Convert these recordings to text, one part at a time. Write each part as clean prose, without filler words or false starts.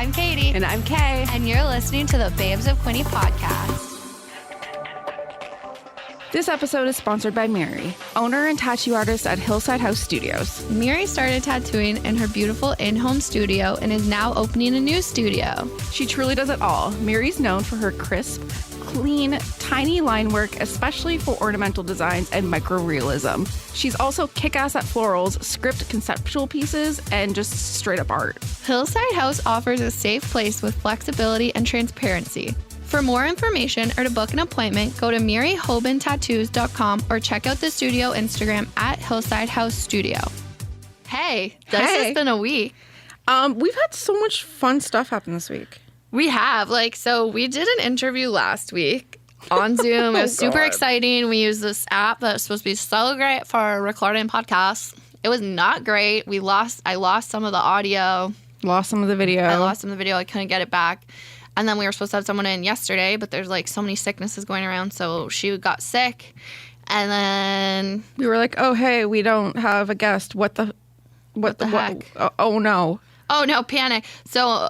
I'm Katie. And I'm Kay. And you're listening to the Babes of Quinny podcast. This episode is sponsored by Mary, owner and tattoo artist at Hillside House Studios. Mary started tattooing in her beautiful in-home studio and is now opening a new studio. She truly does it all. Mary's known for her crisp, clean, tiny line work, especially for ornamental designs and micro-realism. She's also kick-ass at florals, script conceptual pieces, and just straight-up art. Hillside House offers a safe place with flexibility and transparency. For more information or to book an appointment, go to maryhobantattoos.com or check out the studio Instagram at Hillside House Studio. Hey, this has been a week. We've had so much fun stuff happen this week. We have. So we did an interview last week on Zoom. It was super exciting. We used this app that's supposed to be so great for recording podcasts. It was not great. I lost some of the audio. Lost some of the video. I couldn't get it back. And then we were supposed to have someone in yesterday, but there's so many sicknesses going around. So she got sick. And then we were like, oh, hey, we don't have a guest. What the heck? Oh, no. Oh, no, panic. So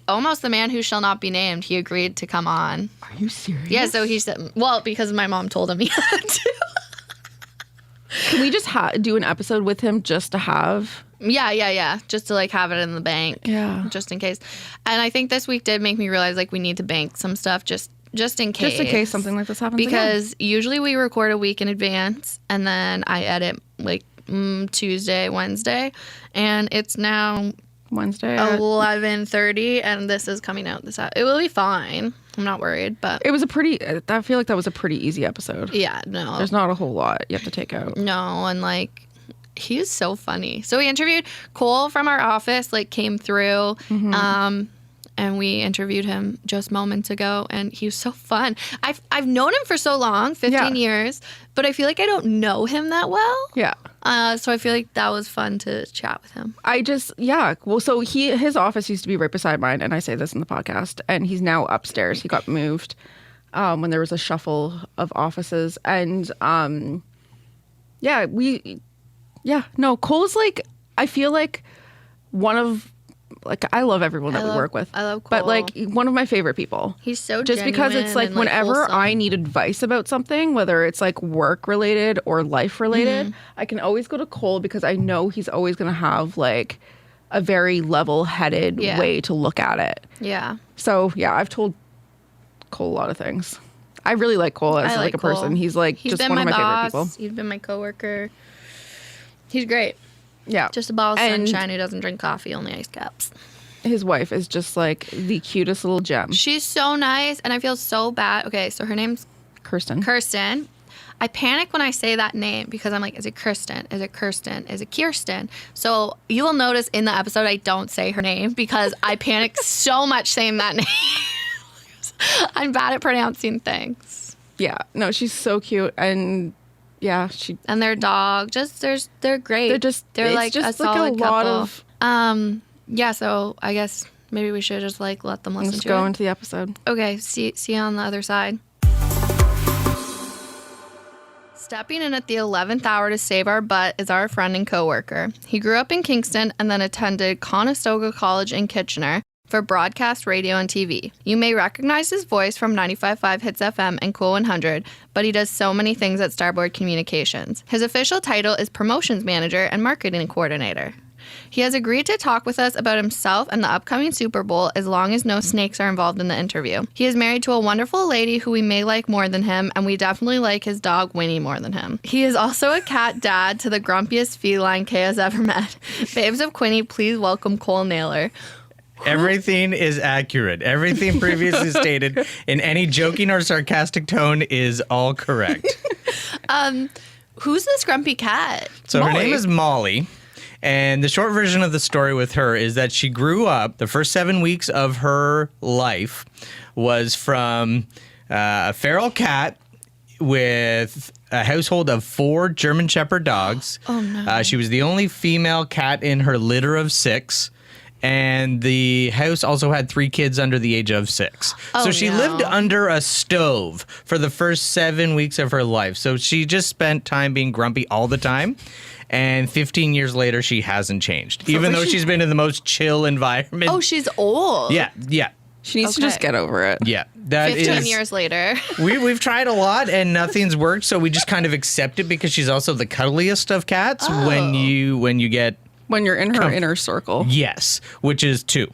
almost the man who shall not be named, he agreed to come on. Are you serious? Yeah, so he said, well, because my mom told him he had to. Can we just do an episode with him just to have? Yeah. Just to have it in the bank. Yeah. Just in case. And I think this week did make me realize we need to bank some stuff just in case. Just in case something like this happens Because usually we record a week in advance and then I edit Tuesday, Wednesday. And it's now Wednesday 11:30 and this is coming out it will be fine. I'm not worried, but it was I feel like that was a pretty easy episode. Yeah, no. There's not a whole lot you have to take out. No, and he's so funny. So we interviewed Cole from our office, came through, and we interviewed him just moments ago, and he was so fun. I've known him for so long, 15 years, but I feel like I don't know him that well. Yeah. So I feel like that was fun to chat with him. Well, so his office used to be right beside mine, and I say this in the podcast, and he's now upstairs. He got moved when there was a shuffle of offices, and Cole's I feel like one of I love everyone that we work with. I love Cole. But one of my favorite people. He's so just because it's whenever wholesome. I need advice about something, whether it's work related or life related, I can always go to Cole because I know he's always going to have a very level-headed way to look at it. Yeah. So I've told Cole a lot of things. I really like Cole as a Cole. person. He's just one of my favorite people. He's been my coworker. He's great. Yeah. Just a ball of sunshine who doesn't drink coffee, only ice caps. His wife is just the cutest little gem. She's so nice, and I feel so bad. Okay, so her name's Kirsten. I panic when I say that name because I'm is it Kirsten? Is it Kirsten? Is it Kirsten? So you will notice in the episode I don't say her name because I panic so much saying that name. I'm bad at pronouncing things. Yeah. No, she's so cute, and and their dog, they're great. They're a solid couple. So I guess maybe we should just let them listen to it. Let's go into the episode. Okay, see you on the other side. Stepping in at the 11th hour to save our butt is our friend and coworker. He grew up in Kingston and then attended Conestoga College in Kitchener for broadcast, radio, and TV. You may recognize his voice from 95.5 Hits FM and Cool 100, but he does so many things at Starboard Communications. His official title is Promotions Manager and Marketing Coordinator. He has agreed to talk with us about himself and the upcoming Super Bowl as long as no snakes are involved in the interview. He is married to a wonderful lady who we may like more than him, and we definitely like his dog Winnie more than him. He is also a cat dad to the grumpiest feline Kay has ever met. Babes of Quinny, please welcome Cole Nayler. Everything is accurate. Everything previously stated in any joking or sarcastic tone is all correct. Who's this grumpy cat? So Molly. Her name is Molly. And the short version of the story with her is that she grew up, the first 7 weeks of her life was from a feral cat with a household of 4 German Shepherd dogs. Oh, no. She was the only female cat in her litter of 6. And the house also had 3 kids under the age of 6. So she lived under a stove for the first 7 weeks of her life. So she just spent time being grumpy all the time. and 15 years later, she hasn't changed, even though she's been in the most chill environment. Oh, she's old. Yeah. She needs to just get over it. Yeah. That 15 years later. We've tried a lot and nothing's worked, so we just kind of accept it because she's also the cuddliest of cats when you get... When you're in her inner circle. Yes, which is 2.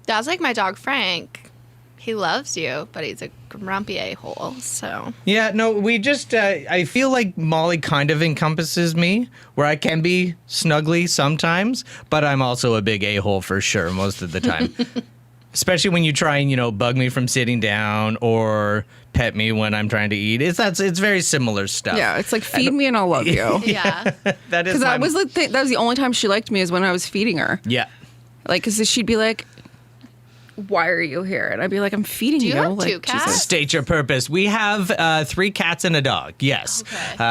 That's like my dog, Frank. He loves you, but he's a grumpy a-hole, so... Yeah, no, we just... I feel like Molly kind of encompasses me, where I can be snuggly sometimes, but I'm also a big a-hole for sure most of the time. Especially when you try and, bug me from sitting down or pet me when I'm trying to eat. It's very similar stuff. Yeah, it's like feed me and I'll love you. Yeah. That is Because that was the only time she liked me is when I was feeding her. Yeah. Like, because she'd be like, why are you here? And I'd be like, I'm feeding you. Do you have like, 2 cats? State your purpose. We have 3 cats and a dog. Yes. Okay.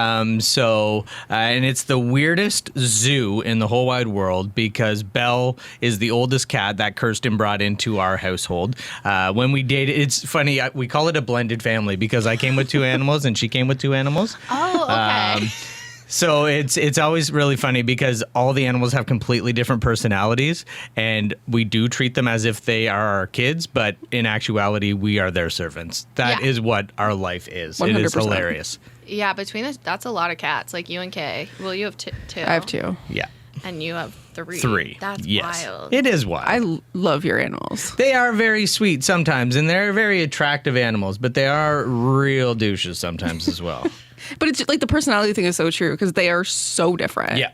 And it's the weirdest zoo in the whole wide world because Belle is the oldest cat that Kirsten brought into our household. When we dated, it's funny, we call it a blended family because I came with 2 animals and she came with 2 animals. Oh, okay. So it's always really funny because all the animals have completely different personalities, and we do treat them as if they are our kids, but in actuality, we are their servants. That is what our life is. 100%. It is hilarious. Yeah, between us, that's a lot of cats. Like you and Kay. Well, you have 2. I have 2. Yeah. And you have 3. 3. That's yes. wild. It is wild. I love your animals. They are very sweet sometimes, and they're very attractive animals, but they are real douches sometimes as well. But it's like the personality thing is so true because they are so different. Yeah.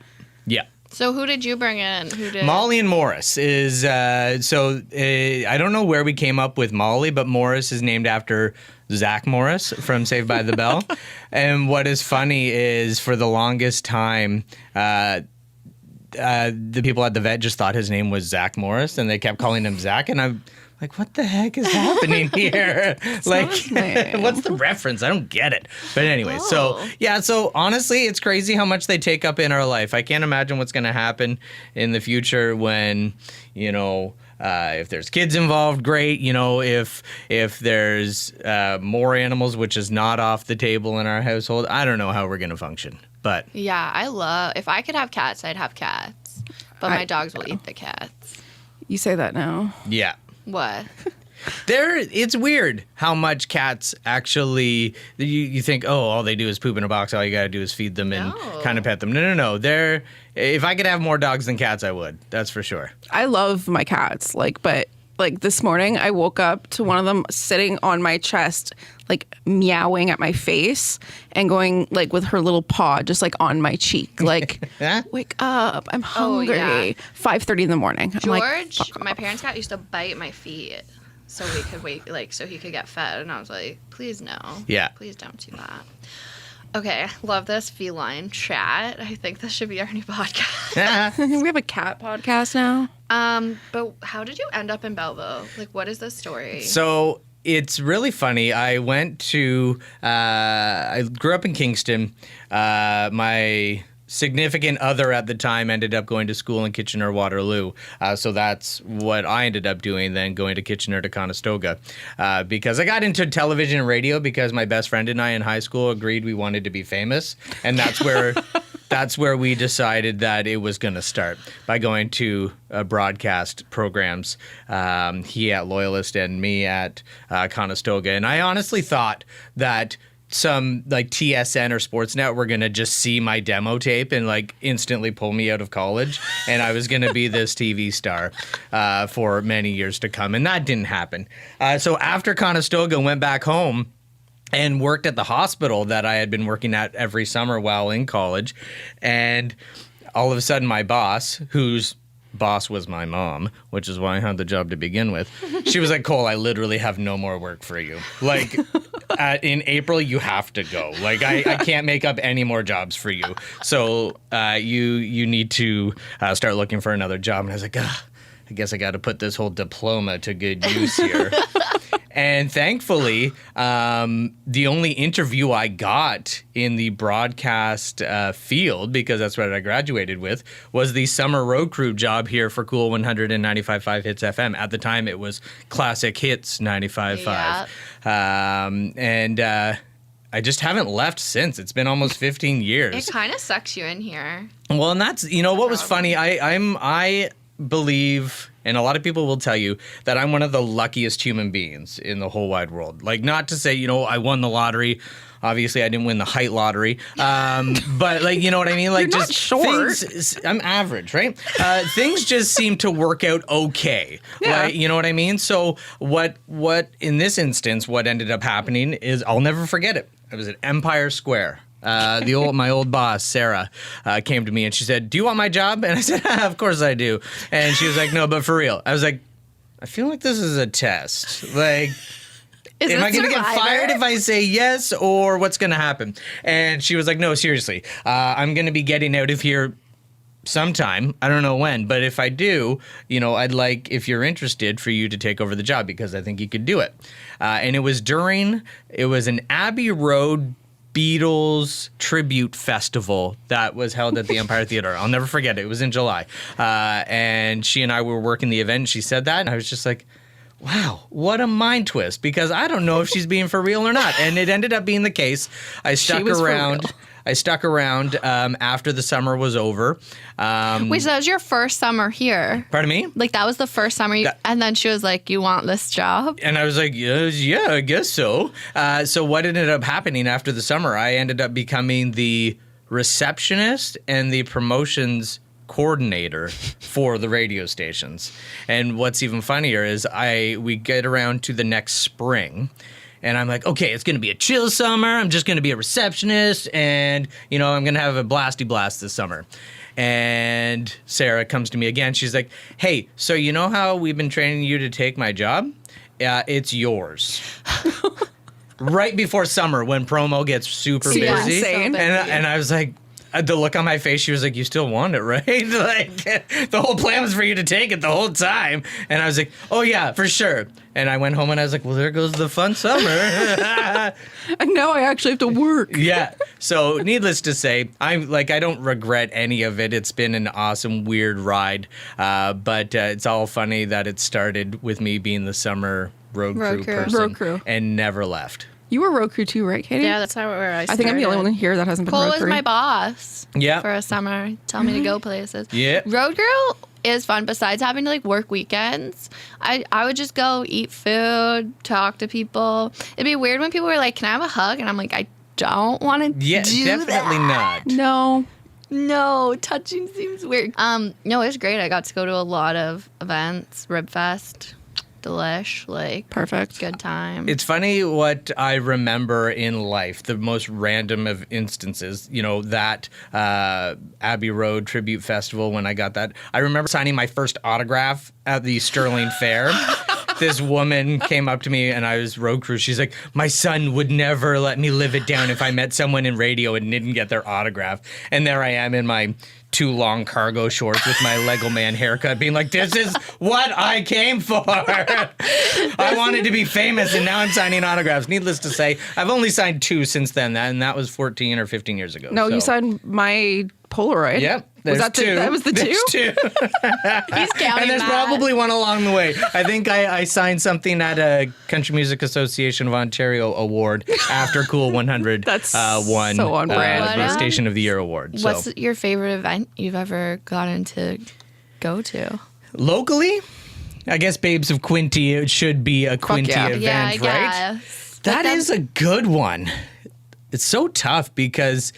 Yeah. So who did you bring in? Who did? Molly and Morris is, I don't know where we came up with Molly, but Morris is named after Zach Morris from Saved by the Bell. And what is funny is for the longest time, the people at the vet just thought his name was Zach Morris, and they kept calling him Zach. And I'm like, what the heck is happening here? Like, what's the reference? I don't get it. But anyway, so honestly, it's crazy how much they take up in our life. I can't imagine what's going to happen in the future when, if there's kids involved, great. If there's more animals, which is not off the table in our household, I don't know how we're going to function. But yeah, if I could have cats, I'd have cats. But my dogs will eat the cats. You say that now. Yeah. What? It's weird how much cats actually, you think, all they do is poop in a box. All you got to do is feed them and kind of pet them. No. If I could have more dogs than cats, I would. That's for sure. I love my cats, but this morning I woke up to one of them sitting on my chest, like meowing at my face and going like with her little paw just like on my cheek, like wake up, I'm hungry. 5:30 in the morning. George, my parents' cat used to bite my feet so we could wait, so he could get fed, and I was like, please no. Yeah. Please don't do that. Okay, love this feline chat. I think this should be our new podcast. We have a cat podcast now. But how did you end up in Belleville? Like, what is the story? So it's really funny. I grew up in Kingston. My significant other at the time ended up going to school in Kitchener-Waterloo. So that's what I ended up doing then, going to Kitchener to Conestoga. Because I got into television and radio because my best friend and I in high school agreed we wanted to be famous. And that's where we decided that it was going to start, by going to broadcast programs. He at Loyalist and me at Conestoga. And I honestly thought that some like TSN or Sportsnet were going to just see my demo tape and like instantly pull me out of college. And I was going to be this TV star for many years to come. And that didn't happen. So after Conestoga, went back home and worked at the hospital that I had been working at every summer while in college. And all of a sudden my boss, whose boss was my mom, which is why I had the job to begin with, she was like, Cole, I literally have no more work for you. Like, in April, you have to go. Like, I can't make up any more jobs for you. So you need to start looking for another job. And I was like, I guess I got to put this whole diploma to good use here. And thankfully, the only interview I got in the broadcast field, because that's what I graduated with, was the summer road crew job here for Cool 195.5 Hits FM. At the time, it was Classic Hits 95.5. Yeah. I just haven't left since. It's been almost 15 years. It kind of sucks you in here. Well, and that's, what was funny. I believe, and a lot of people will tell you, that I'm one of the luckiest human beings in the whole wide world. Like, not to say, I won the lottery. Obviously, I didn't win the height lottery. But, like, you know what I mean? Like, You're just not short. things, I'm average, right? Things just seem to work out okay. Yeah. Like, you know what I mean? So what in this instance, what ended up happening is, I'll never forget it. I was at Empire Square. My old boss, Sarah, came to me and she said, "Do you want my job?" And I said, "Of course I do." And she was like, "No, but for real." I was like, "I feel like this is a test. Like, am I going to get fired if I say yes, or what's going to happen?" And she was like, "No, seriously. I'm going to be getting out of here sometime. I don't know when, but if I do, I'd like, if you're interested, for you to take over the job because I think you could do it." And it was an Abbey Road Beatles tribute festival that was held at the Empire Theater. I'll never forget it. It was in July. And she and I were working the event, and she said that, and I was just like, wow, what a mind twist, because I don't know if she's being for real or not. And it ended up being the case. I stuck around after the summer was over. Wait, so that was your first summer here? Pardon me? Like, that was the first summer and then she was like, "You want this job?" And I was like, yeah, I guess so. So what ended up happening after the summer, I ended up becoming the receptionist and the promotions coordinator for the radio stations. And what's even funnier is we get around to the next spring, and I'm like, okay, it's going to be a chill summer. I'm just going to be a receptionist, and, I'm going to have a blasty blast this summer. And Sarah comes to me again. She's like, "Hey, so you know how we've been training you to take my job? It's yours." Right before summer, when promo gets super busy. Insane. And I was like, the look on my face, she was like, "You still want it, right?" Like, the whole plan was for you to take it the whole time. And I was like, "Oh, yeah, for sure." And I went home and I was like, "Well, there goes the fun summer." And now I actually have to work. Yeah. So needless to say, I don't regret any of it. It's been an awesome, weird ride. But it's all funny that it started with me being the summer road crew person. Road crew. And never left. You were road crew too, right, Katie? Yeah, that's where I started. I think I'm the only one here that hasn't been Cole road was crew. my boss Yeah. for a summer, tell me to go places. Yeah. Road crew is fun. Besides having to work weekends, I would just go eat food, talk to people. It'd be weird when people were like, "Can I have a hug?" And I'm like, "I don't want to Yeah, do definitely that." No. No, touching seems weird. No, it was great. I got to go to a lot of events, Ribfest, delish, Perfect. good time. It's funny what I remember in life, the most random of instances, that Abbey Road Tribute Festival, when I got that. I remember signing my first autograph at the Sterling Fair. This woman came up to me, and I was road crew. She's like, "My son would never let me live it down if I met someone in radio and didn't get their autograph." And there I am in my too long cargo shorts with my Lego man haircut, being like, "This is what I came for." I wanted to be famous, and now I'm signing autographs. Needless to say, I've only signed 2 since then, and that was 14 or 15 years ago. No, so. you signed my Polaroid. Yep. Was There's that 2? That was the 2? There's 2. He's counting And there's that. probably one along the way. I think I signed something at a Country Music Association of Ontario award after Cool 100 That's won so on brand. the Station of the Year award. What's So your favorite event you've ever gotten to go to? locally, I guess Babes of Quinty, it should be a Quinty yeah. event, Yeah, I right? guess. That is a good one. It's so tough because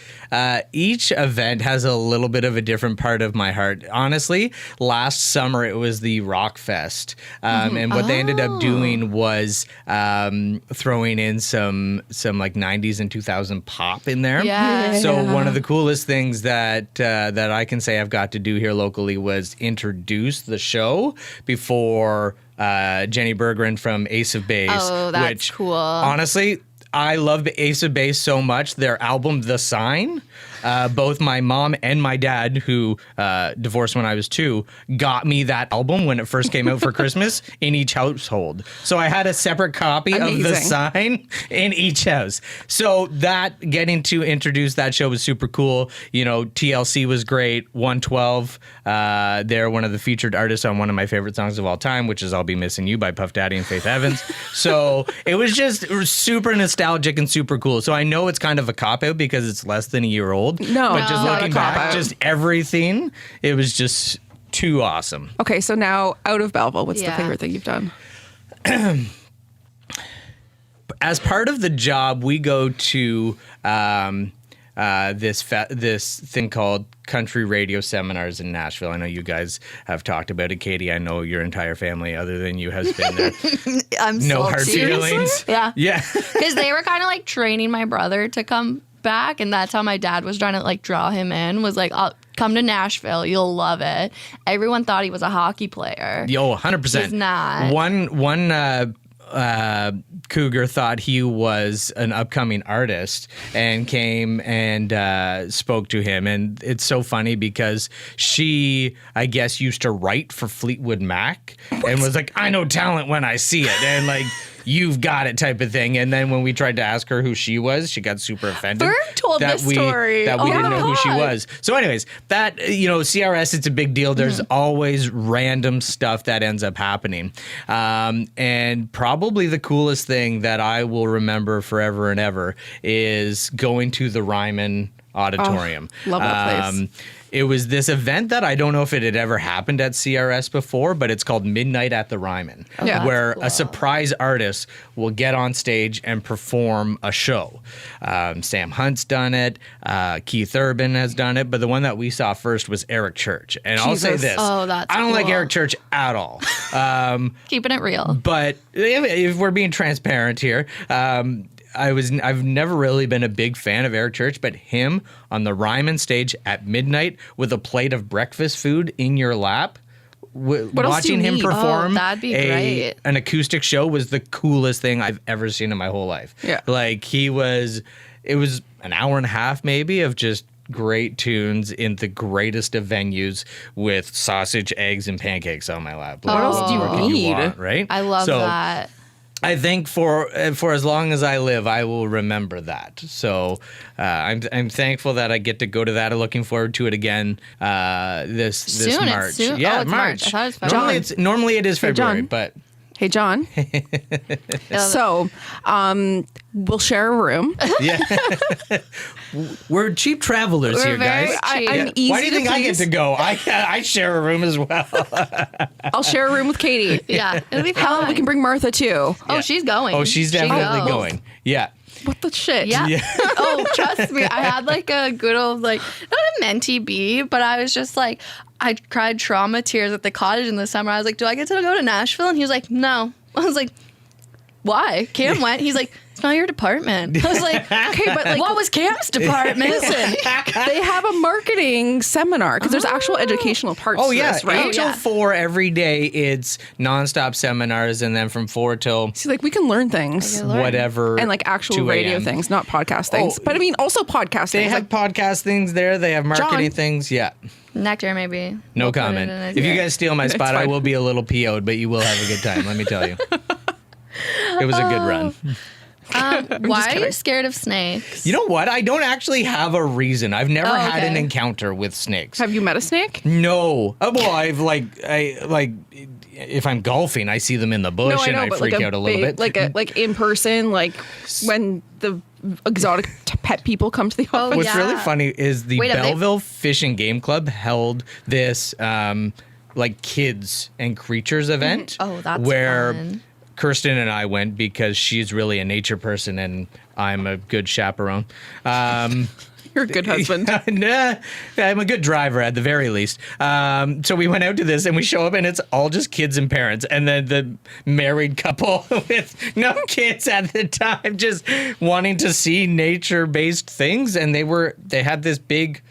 each event has a little bit of a different part of my heart. Honestly, last summer it was the Rock Fest, and what they ended up doing was throwing in some 90s and 2000 pop in there. Yeah. So one of the coolest things that I can say I've got to do here locally was introduce the show before Jenny Berggren from Ace of Base. Oh, that's which, cool. Honestly, I love Ace of Base so much. Their album, The Sign, both my mom and my dad, who divorced when I was 2, got me that album when it first came out for Christmas in each household. So I had a separate copy of the sign in each house. So that getting to introduce that show was super cool. You know, TLC was great. 112, they're one of the featured artists on one of my favorite songs of all time, which is I'll Be Missing You by Puff Daddy and Faith Evans. So it was just super nostalgic and super cool. So I know it's kind of a cop-out because it's less than a year old. But just looking back, just everything, it was just too awesome. Okay, so now out of Belleville, what's the favorite thing you've done? As part of the job, we go to this thing called country radio seminars in Nashville. I know you guys have talked about it. Katie, I know your entire family, other than you, has been there. I'm no hard feelings. Yeah. Yeah. Because they were kind of like training my brother to come back, and that's how my dad was trying to like draw him in, was like, I'll come to Nashville, you'll love it. Everyone thought he was a hockey player. Yo, 100%. He's not. One cougar thought he was an upcoming artist and came and spoke to him. And it's so funny because she, I guess, used to write for Fleetwood Mac and was like, I know talent when I see it. And like, you've got it type of thing. And then when we tried to ask her who she was, she got super offended. Berg told this story. That we didn't know who she was. So anyways, that, CRS, it's a big deal. There's always random stuff that ends up happening. And probably the coolest thing that I will remember forever and ever is going to the Ryman Auditorium. Love that place. It was this event that I don't know if it had ever happened at CRS before, but it's called Midnight at the Ryman, where a surprise artist will get on stage and perform a show. Sam Hunt's done it. Keith Urban has done it. But the one that we saw first was Eric Church. And I'll say this. Oh, that's I don't like cool. Eric Church at all. Keeping it real. But if we're being transparent here, I've never really been a big fan of Eric Church, but him on the Ryman stage at midnight with a plate of breakfast food in your lap, watching him perform that'd be great. An acoustic show was the coolest thing I've ever seen in my whole life. Yeah. Like it was an hour and a half maybe of just great tunes in the greatest of venues with sausage, eggs, and pancakes on my lap. What else do you need? Right? I love that. I think for as long as I live, I will remember that. So I'm thankful that I get to go to that. I'm looking forward to it again this Soon, March. it's soon. Yeah, Oh, it's March. I thought it was February. Normally it is February, John. but Hey, John. So, we'll share a room. yeah, we're cheap travelers We're here, very guys. I'm easy Why do you to think I get please. to go? I share a room as well. I'll share a room with Katie. Yeah, it'll be Hell, fun. we can bring Martha too. Oh, she's going. Oh, she's definitely goes. going. Yeah. What the shit? Yeah. Oh, trust me. I had like a good old, like, not a mentee bee, but I was just like, I cried trauma tears at the cottage in the summer. I was like, do I get to go to Nashville? And he was like, no. I was like, why? Cam went. He's like, it's not your department. I was like, okay, but like, what was Cam's department? Listen, they have a marketing seminar because there's actual educational parts Oh to yeah, this, right? 8 till 4 every day. It's nonstop seminars, and then from 4 till See, like we can learn things whatever, and like actual 2 radio a.m. things, not podcast things. Oh, But I mean, also podcast They things. have podcast things there. They have marketing John. things. Yeah, Nectar, maybe. no We'll put it comment. in a- If you guys steal my spot, I fine. will be a little PO'd, but you will have a good time. Let me tell you, it was a good run. Why are you kidding. scared of snakes? You know what? I don't actually have a reason. I've never Oh, had an okay. encounter with snakes. Have you met a snake? No. Well, I if I'm golfing, I see them in the bush and I freak out a little bit. like in person, like when the exotic pet people come to the office. What's yeah. really funny is the Wait, have they- Belleville Fish and Game Club held this like kids and creatures event. Oh, that's where fun. Kirsten and I went because she's really a nature person and I'm a good chaperone. You're a good husband. Nah, I'm a good driver at the very least. So we went out to this and we show up and it's all just kids and parents. And then the married couple with no kids at the time just wanting to see nature-based things. And they had this big,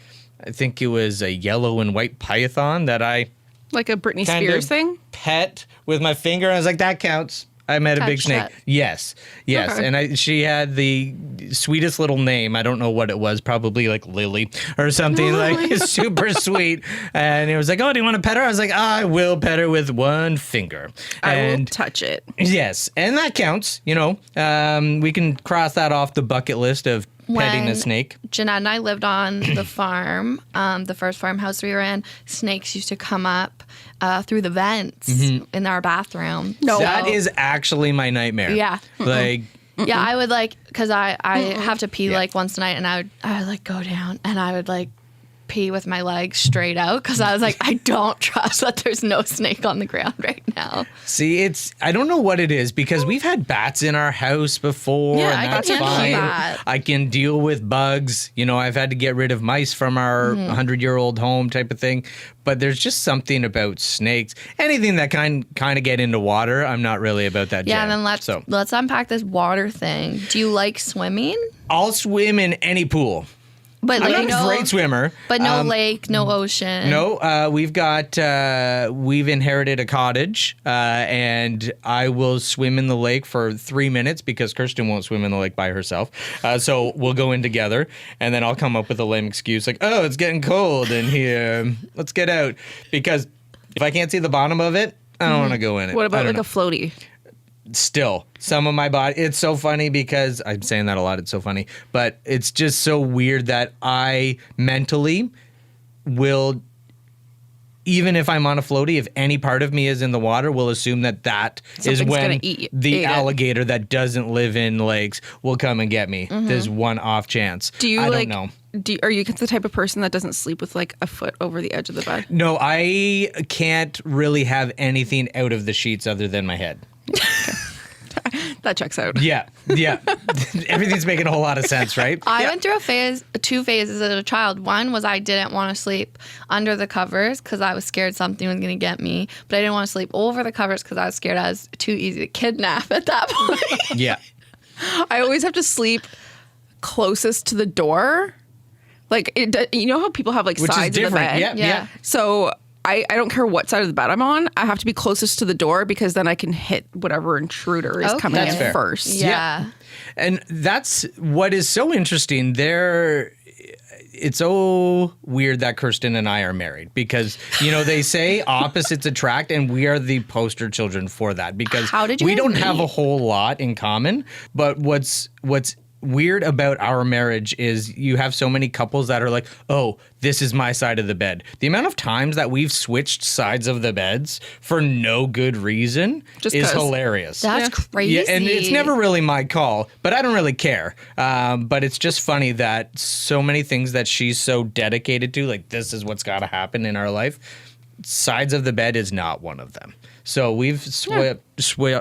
I think it was a yellow and white python that I Like a Britney kind Spears of thing? pet with my finger. I was like, that counts. I met a big Touched snake. it. Yes. Okay. And she had the sweetest little name. I don't know what it was. Probably like Lily or something like super sweet. And it was like, oh, do you want to pet her? I was like, I will pet her with one finger. I will And touch it. yes, and that counts. You know, we can cross that off the bucket list of petting a When snake. Jeanette and I lived on the farm, the first farmhouse we were in. Snakes used to come up through the vents in our bathroom. That is actually my nightmare. Yeah. Like, Yeah, I would like, because I have to pee like once a night, and I would like go down and I would like pee with my legs straight out because I was like, I don't trust that there's no snake on the ground right now. see, I don't know what it is because we've had bats in our house before, Yeah, and I can that's handle fine. that. I can deal with bugs. You know, I've had to get rid of mice from our 100-year-old home type of thing. But there's just something about snakes. Anything that kind of get into water, I'm not really about that. Yeah, jam. and then let's unpack this water thing. Do you like swimming? I'll swim in any pool. But I'm like, not a great swimmer. But no lake, no ocean. No, we've inherited a cottage, and I will swim in the lake for 3 minutes because Kirsten won't swim in the lake by herself. So we'll go in together, and then I'll come up with a lame excuse like, "Oh, it's getting cold in here. Let's get out." Because if I can't see the bottom of it, I don't want to go in it. What I about don't like a floaty? Still, some of my body, it's so funny because I'm saying that a lot, it's so funny, but it's just so weird that I mentally will, even if I'm on a floaty, if any part of me is in the water, will assume that is Something's when gonna eat the it. alligator that doesn't live in lakes will come and get me. There's one off chance. Do you I like? don't know. Are you the type of person that doesn't sleep with like a foot over the edge of the bed? No, I can't really have anything out of the sheets other than my head. That checks out. Yeah. Everything's making a whole lot of sense, right? I went through two phases as a child. One was I didn't want to sleep under the covers because I was scared something was going to get me. But I didn't want to sleep over the covers because I was scared I was too easy to kidnap at that point. Yeah. I always have to sleep closest to the door. Like, you know how people have like Which is sides of the different. bed? Yeah. So I don't care what side of the bed I'm on. I have to be closest to the door because then I can hit whatever intruder is coming That's in fair. first. Yeah. And that's what is so interesting. It's so weird that Kirsten and I are married because, you know, they say opposites attract, and we are the poster children for that because How did you we don't guys have a meet? whole lot in common. But what's weird about our marriage is you have so many couples that are like, oh, this is my side of the bed. The amount of times that we've switched sides of the beds for no good reason Just is 'cause. hilarious. That's crazy. Yeah, and it's never really my call, but I don't really care. But it's just funny that so many things that she's so dedicated to, like this is what's got to happen in our life, sides of the bed is not one of them. So we've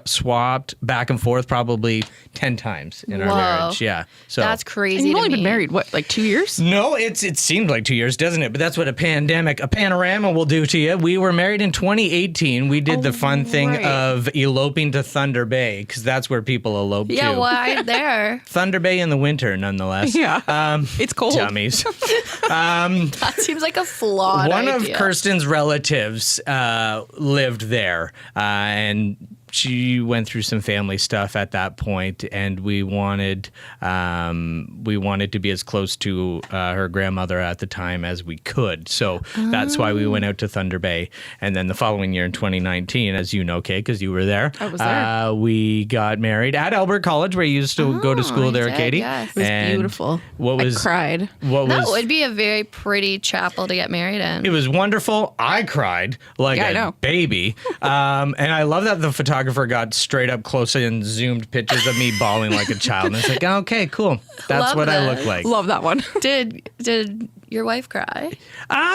swapped back and forth probably 10 times in our Whoa. marriage. Yeah. So That's crazy. And you've to only been me. married, what, like 2 years? No, it seemed like 2 years, doesn't it? But that's what a panorama will do to you. We were married in 2018. We did the fun thing right. of eloping to Thunder Bay because that's where people elope Yeah, to. why there? Thunder Bay in the winter, nonetheless. Yeah. It's cold. Dummies. That seems like a flawed One idea. of Kirsten's relatives lived there, and she went through some family stuff at that point, and we wanted to be as close to her grandmother at the time as we could. So that's why we went out to Thunder Bay. And then the following year in 2019, as you know, Kate, because you were there, I was there. We got married at Starboard College, where you used to go to school I there, did, Katie. yes. It was And beautiful. What was I cried. What That was would be a very pretty chapel to get married in. It was wonderful. I cried like Yeah, I a know. baby. And I love that the photographer got straight up close and zoomed pictures of me bawling like a child. And it's like, okay, cool. That's Love what I that. look like. Love that one. Did your wife cry?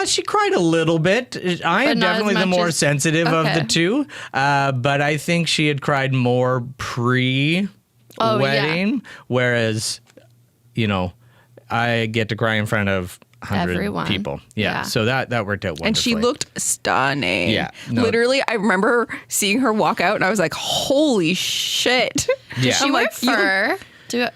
She cried a little bit. I am But not as definitely the much more as- sensitive of Okay. the two. But I think she had cried more pre-wedding, whereas, you know, I get to cry in front of 100 Everyone. people. Yeah. Yeah. So that worked out wonderfully. And she looked stunning. Yeah, no. Literally, I remember seeing her walk out and I was like, holy shit. Yeah. She I'm wear like, you- fur.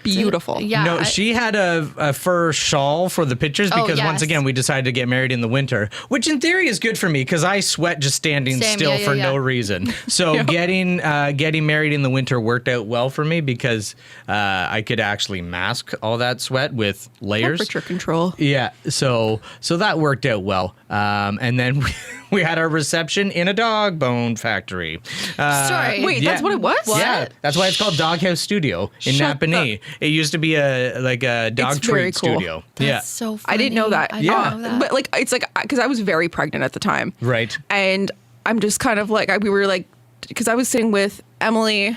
Beautiful. Yeah. No, she had a fur shawl for the pictures because once yes. again we decided to get married in the winter, which in theory is good for me because I sweat just standing still for no reason. So getting married in the winter worked out well for me because I could actually mask all that sweat with layers. Temperature control. Yeah, so that worked out well. And then we had our reception in a dog bone factory. Sorry. Wait, that's what it was? Yeah, that's why it's called Doghouse Studio in Napanee. It used to be a dog treat studio. That's so funny. I didn't know that. I didn't know that. But like, it's like, because I was very pregnant at the time. Right. And I'm just kind of like, we were like, because I was sitting with Emily,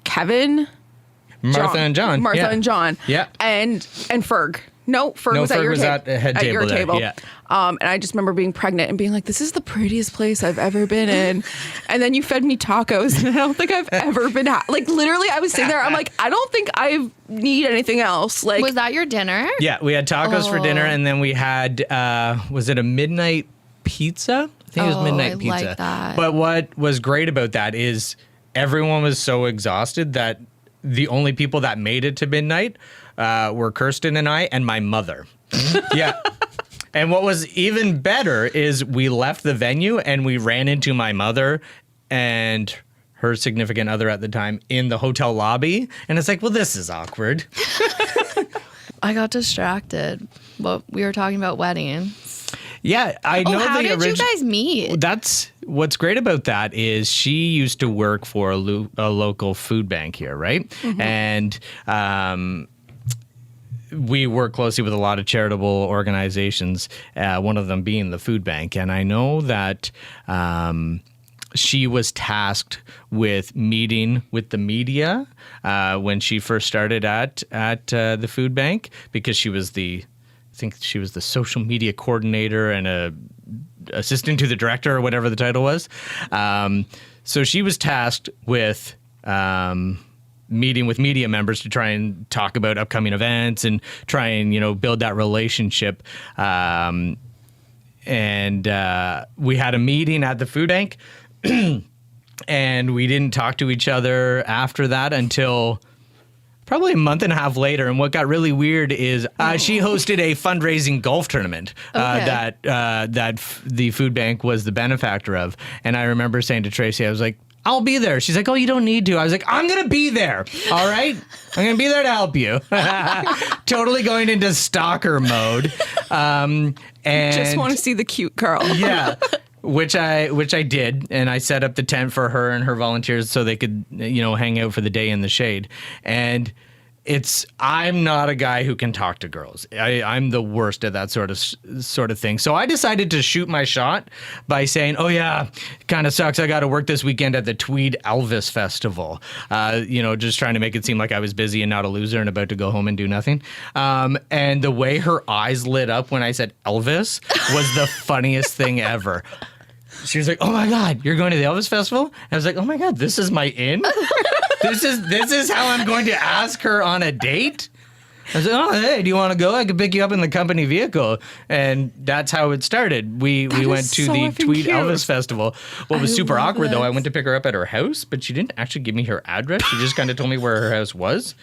Kevin, Martha and John. and John. Yeah. And Ferg. No, Ferg was at your table. at the head at table your there. table. Yeah. And I just remember being pregnant and being like, this is the prettiest place I've ever been in. And then you fed me tacos, and I don't think I've ever been like, literally, I was sitting there, I'm like, I don't think I need anything else. Like, Was that your dinner? Yeah, we had tacos for dinner, and then we had was it a midnight pizza? I think it was midnight I pizza. like that. But what was great about that is everyone was so exhausted that the only people that made it to midnight were Kirsten and I and my mother. Yeah. And what was even better is we left the venue and we ran into my mother and her significant other at the time in the hotel lobby. And it's like, well, this is awkward. I got distracted. But we were talking about weddings. Yeah, I know How the did you guys meet? That's what's great about that is she used to work for a local food bank here, right? Mm-hmm. And we work closely with a lot of charitable organizations, one of them being the food bank. And I know that she was tasked with meeting with the media when she first started at the food bank because she was I think she was the social media coordinator and assistant to the director or whatever the title was. So she was tasked with meeting with media members to try and talk about upcoming events and try and, build that relationship. And we had a meeting at the food bank and we didn't talk to each other after that until probably a month and a half later. And what got really weird is she hosted a fundraising golf tournament that the food bank was the benefactor of. And I remember saying to Tracy, I was like, I'll be there. She's like, oh, you don't need to. I was like, I'm going to be there. All right. I'm going to be there to help you. Totally going into stalker mode. And just want to see the cute girl. Yeah. Which I did, and I set up the tent for her and her volunteers so they could, hang out for the day in the shade. And I'm not a guy who can talk to girls. I'm the worst at that sort of thing. So I decided to shoot my shot by saying, "Oh yeah, kind of sucks. I got to work this weekend at the Tweed Elvis Festival." Just trying to make it seem like I was busy and not a loser and about to go home and do nothing. And the way her eyes lit up when I said Elvis was the funniest thing ever. She was like, "Oh my God, you're going to the Elvis Festival?" And I was like, "Oh my God, this is my in? This is how I'm going to ask her on a date?" I was like, "Oh, hey, do you want to go? I could pick you up in the company vehicle." And that's how it started. We went to the Tweed Elvis Festival. What was super awkward, though, I went to pick her up at her house, but she didn't actually give me her address. She just kind of told me where her house was.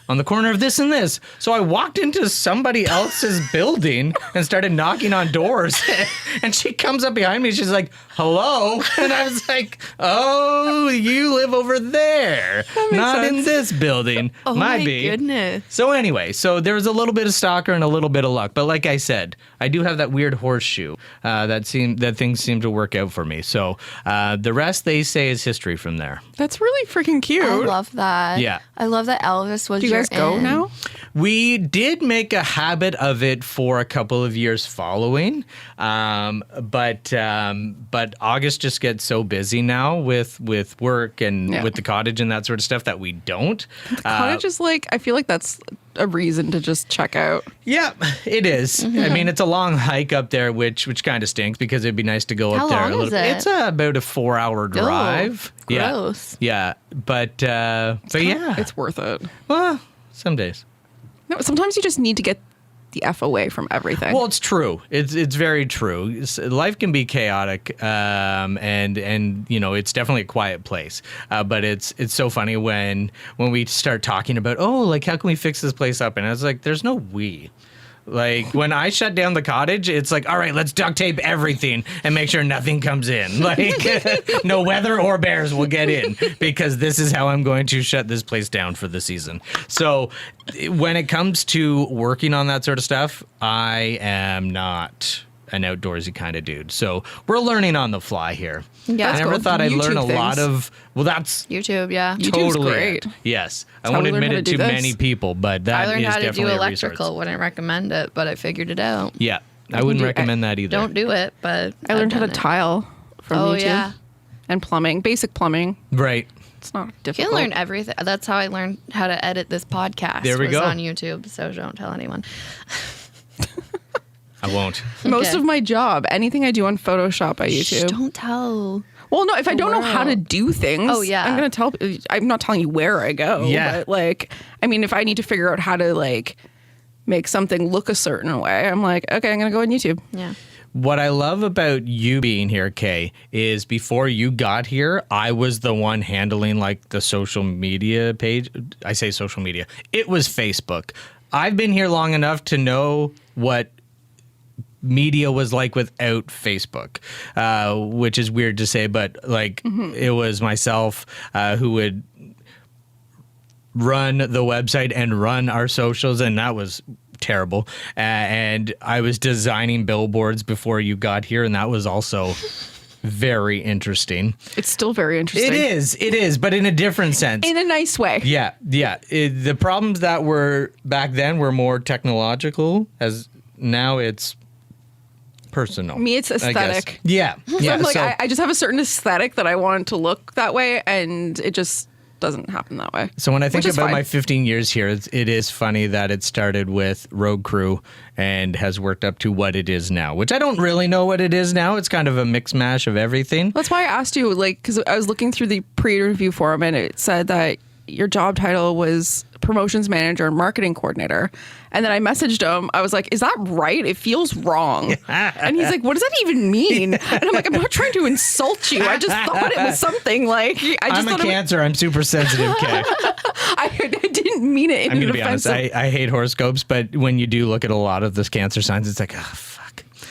On the corner of this and this. So I walked into somebody else's building and started knocking on doors. And she comes up behind me. She's like, "Hello?" And I was like, "Oh, you live over there. Not in this building." Oh Might my be. goodness. So anyway, there was a little bit of stalker and a little bit of luck. But like I said, I do have that weird horseshoe that things seem to work out for me. So the rest, they say, is history from there. That's really freaking cute. I love that. Yeah. I love that Elvis was Do you guys go in. now? We did make a habit of it for a couple of years following, but August just gets so busy now with work and with the cottage and that sort of stuff that we don't. Cottage is I feel like that's a reason to just check out. Yeah, it is. Mm-hmm. I mean, it's a long hike up there, which kind of stinks because it'd be nice to go up there long a little. is it? It's about a 4-hour drive. Gross. Yeah, but yeah, It's worth it. well, some days. No, sometimes you just need to get the F away from everything. Well, it's true. It's very true. Life can be chaotic, and it's definitely a quiet place. But it's so funny when we start talking about, like, how can we fix this place up? And I was like, there's no we. Like, when I shut down the cottage, it's like, all right, let's duct tape everything and make sure nothing comes in. Like, no weather or bears will get in, because this is how I'm going to shut this place down for the season. So when it comes to working on that sort of stuff, I am not an outdoorsy kind of dude. So we're learning on the fly here. Yeah. I never thought I'd learn a lot of, that's YouTube, yeah. YouTube's totally great. it. Yes. I how won't we learned admit how it to to do this. many people, but that I is learned how to definitely do a electrical. resource. Wouldn't recommend it, but I figured it out. Yeah. I wouldn't do- recommend that either. Don't do it, but I learned how I've to done it. tile from Oh, YouTube. yeah. And plumbing, basic plumbing. Right. It's not You difficult. can learn everything. That's how I learned how to edit this podcast. There we was go. on YouTube, so don't tell anyone. I won't. Most Okay. of my job, anything I do on Photoshop, I Shh, YouTube. don't tell. Well, no, if I don't know how to world. do things, Oh, yeah. I'm going to tell. I'm not telling you where I go. Yeah. But like, I mean, if I need to figure out how to like make something look a certain way, I'm like, okay, I'm going to go on YouTube. Yeah. What I love about you being here, Kay, is before you got here, I was the one handling like the social media page. I say social media. It was Facebook. I've been here long enough to know what media was like without Facebook, which is weird to say, but like it was myself who would run the website and run our socials, and that was terrible. And I was designing billboards before you got here, and that was also very interesting. It's still very interesting. It is, but in a different sense. In a nice way. Yeah. The problems that were back then were more technological, as now it's personal. Me, it's I guess. aesthetic. Yeah. So I'm like, so- I just have a certain aesthetic that I want to look that way, and it just doesn't happen that way. So when I think Which is about fine. my 15 years here, it is funny that it started with Road Crew and has worked up to what it is now, which I don't really know what it is now. It's kind of a mix mash of everything. That's why I asked you, like, because I was looking through the pre-interview forum, and it said that your job title was promotions manager and marketing coordinator. And then I messaged him. I was like, is that right? It feels wrong. And he's like, what does that even mean? And I'm like, I'm not trying to insult you. I just thought it was something like, I'm a Cancer. I'm super sensitive, Kay. I didn't mean it in I'm an going to be honest. offensive. I hate horoscopes, but when you do look at a lot of this Cancer signs, it's like, fuck.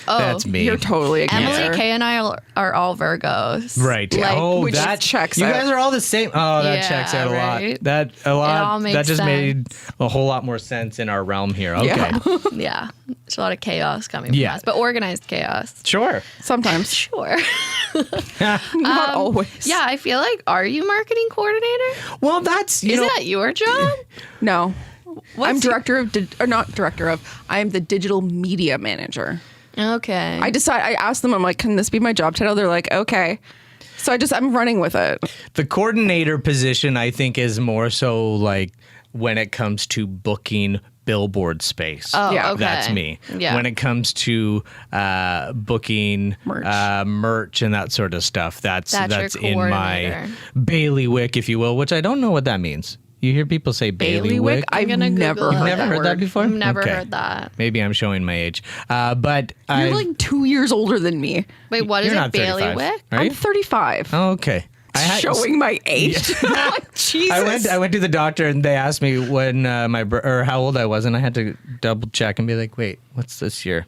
That's me. You're totally a Emily, Cancer. Kay, and I are all Virgos. Right. Like, which that checks You out. guys are all the same. Oh, that Yeah, checks out a right? lot. all makes That just sense. made a whole lot more sense in our realm here. Okay. Yeah. Yeah. There's a lot of chaos coming from Yeah. us, but organized chaos. Sure. Sometimes. Sure. Not always. Yeah, I feel like, are you marketing coordinator? Well, that's, Is that your job? No. I'm What's- director of, or not director of, I am the digital media manager. Okay. I asked them, I'm like, can this be my job title? They're like, okay. So I'm running with it. the coordinator position, I think, is more so like when it comes to booking billboard space. Oh, Yeah. okay. That's me. Yeah. When it comes to booking merch and that sort of stuff, that's That's your in my coordinator. bailiwick, if you will, which I don't know what that means. You hear people say bailiwick? I've gonna never Google heard it. You've never heard that word. before? I've never Okay. heard that. Maybe I'm showing my age. But You're like 2 years older than me. Wait, what is you're it? not 35, Bailiwick? right? I'm 35. Oh, okay. Showing my age. Like, Jesus. I went to the doctor and they asked me when how old I was, and I had to double check and be like, wait, what's this year?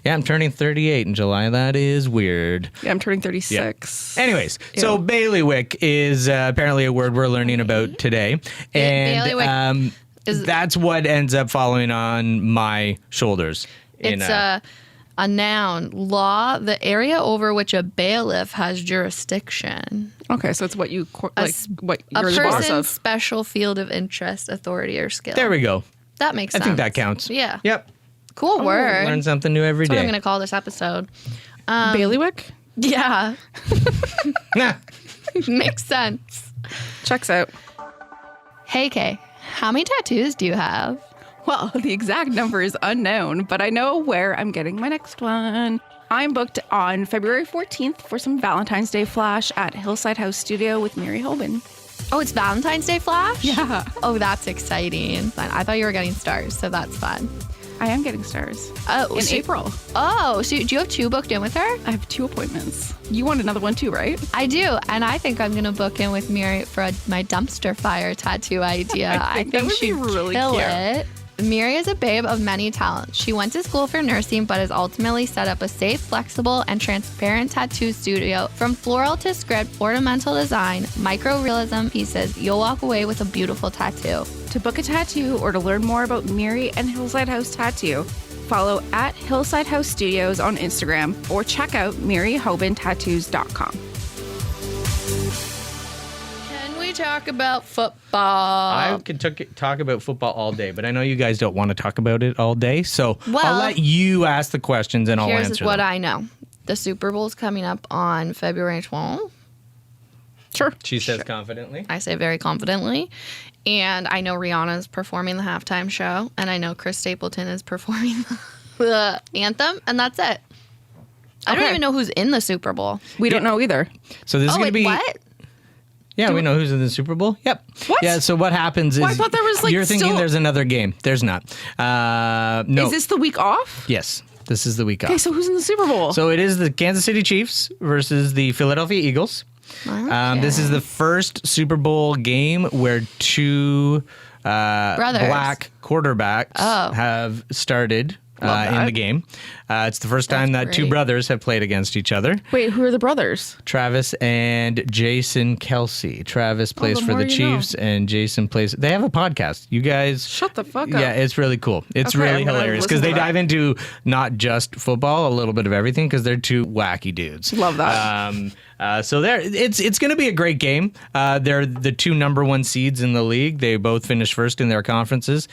Yeah, I'm turning 38 in July. That is weird. Yeah, I'm turning 36. Anyways, so bailiwick is apparently a word we're learning about today, and Bailiwick is- that's what ends up falling on my shoulders. It's a noun. Law, the area over which a bailiff has jurisdiction. Okay, so it's what you what A you're the boss person's of. special field of interest, authority, or skill. There we go. That makes I sense. think that counts. Yeah. Yep. Cool word. Learn something new every That's what I'm day. going to call this episode. Bailiwick? Yeah. Nah. Makes sense. Checks out. Hey, Kay, how many tattoos do you have? Well, the exact number is unknown, but I know where I'm getting my next one. I'm booked on February 14th for some Valentine's Day flash at Hillside House Studio with Mary Hoban. Oh, it's Valentine's Day flash? Yeah. Oh, that's exciting. I thought you were getting stars, so that's fun. I am getting stars. Oh, in April. Oh, so do you have 2 booked in with her? I have 2 appointments. You want another one too, right? I do, and I think I'm gonna book in with Miri for my dumpster fire tattoo idea. I think that would she'd be really kill cute. it. Miri is a babe of many talents. She went to school for nursing, but has ultimately set up a safe, flexible, and transparent tattoo studio. From floral to script, ornamental design, micro-realism pieces, you'll walk away with a beautiful tattoo. To book a tattoo or to learn more about Miri and Hillside House Tattoo, follow at Hillside House Studios on Instagram or check out MiriHobinTattoos.com. Can we talk about football? I could talk about football all day, but I know you guys don't want to talk about it all day, so I'll let you ask the questions and I'll answer Here's what them. I know. The Super Bowl is coming up on February 12th. Sure. She says confidently. I say very confidently. And I know Rihanna's performing the halftime show, and I know Chris Stapleton is performing the anthem, and that's it. I don't Okay. even know who's in the Super Bowl. We don't know either. So this is going to be... what? Yeah, we know who's in the Super Bowl. Yep. What? Yeah, so what happens is... Well, I thought there was, like, you're thinking still- there's another game. There's not. No. Is this the week off? Yes, this is the week Okay, off. so who's in the Super Bowl? So it is the Kansas City Chiefs versus the Philadelphia Eagles. This is the first Super Bowl game where 2 Brothers. black quarterbacks have started in that. the game. It's the first time that 2 great. brothers have played against each other. Wait, who are the brothers? Travis and Jason Kelsey. Travis plays the for more the you know. Chiefs, and Jason plays. They have a podcast. You guys. Shut the fuck up. Yeah, it's really cool. It's Okay, really I'm gonna hilarious listen because to they that. dive into not just football, a little bit of everything because they're 2 wacky dudes. Love that. So it's going to be a great game. They're the 2 number 1 seeds in the league. They both finished first in their conferences.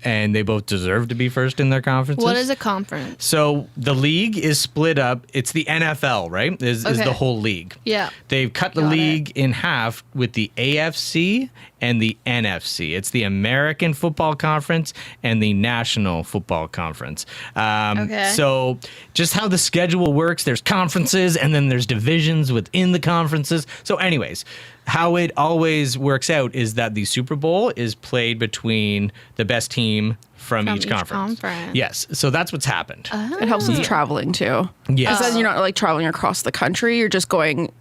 And they both deserve to be first in their conferences. What is a conference? So the league is split up. It's the NFL, right? Is Okay. the whole league. Yeah. They've cut the Got league in half with the AFC and the NFC. It's the American Football Conference and the National Football Conference. Okay. So just how the schedule works, there's conferences and then there's divisions within the conferences. So anyways, how it always works out is that the Super Bowl is played between the best team from each conference. Yes. So that's what's happened. It helps with traveling too. Yes. It says you're not like traveling across the country. You're just going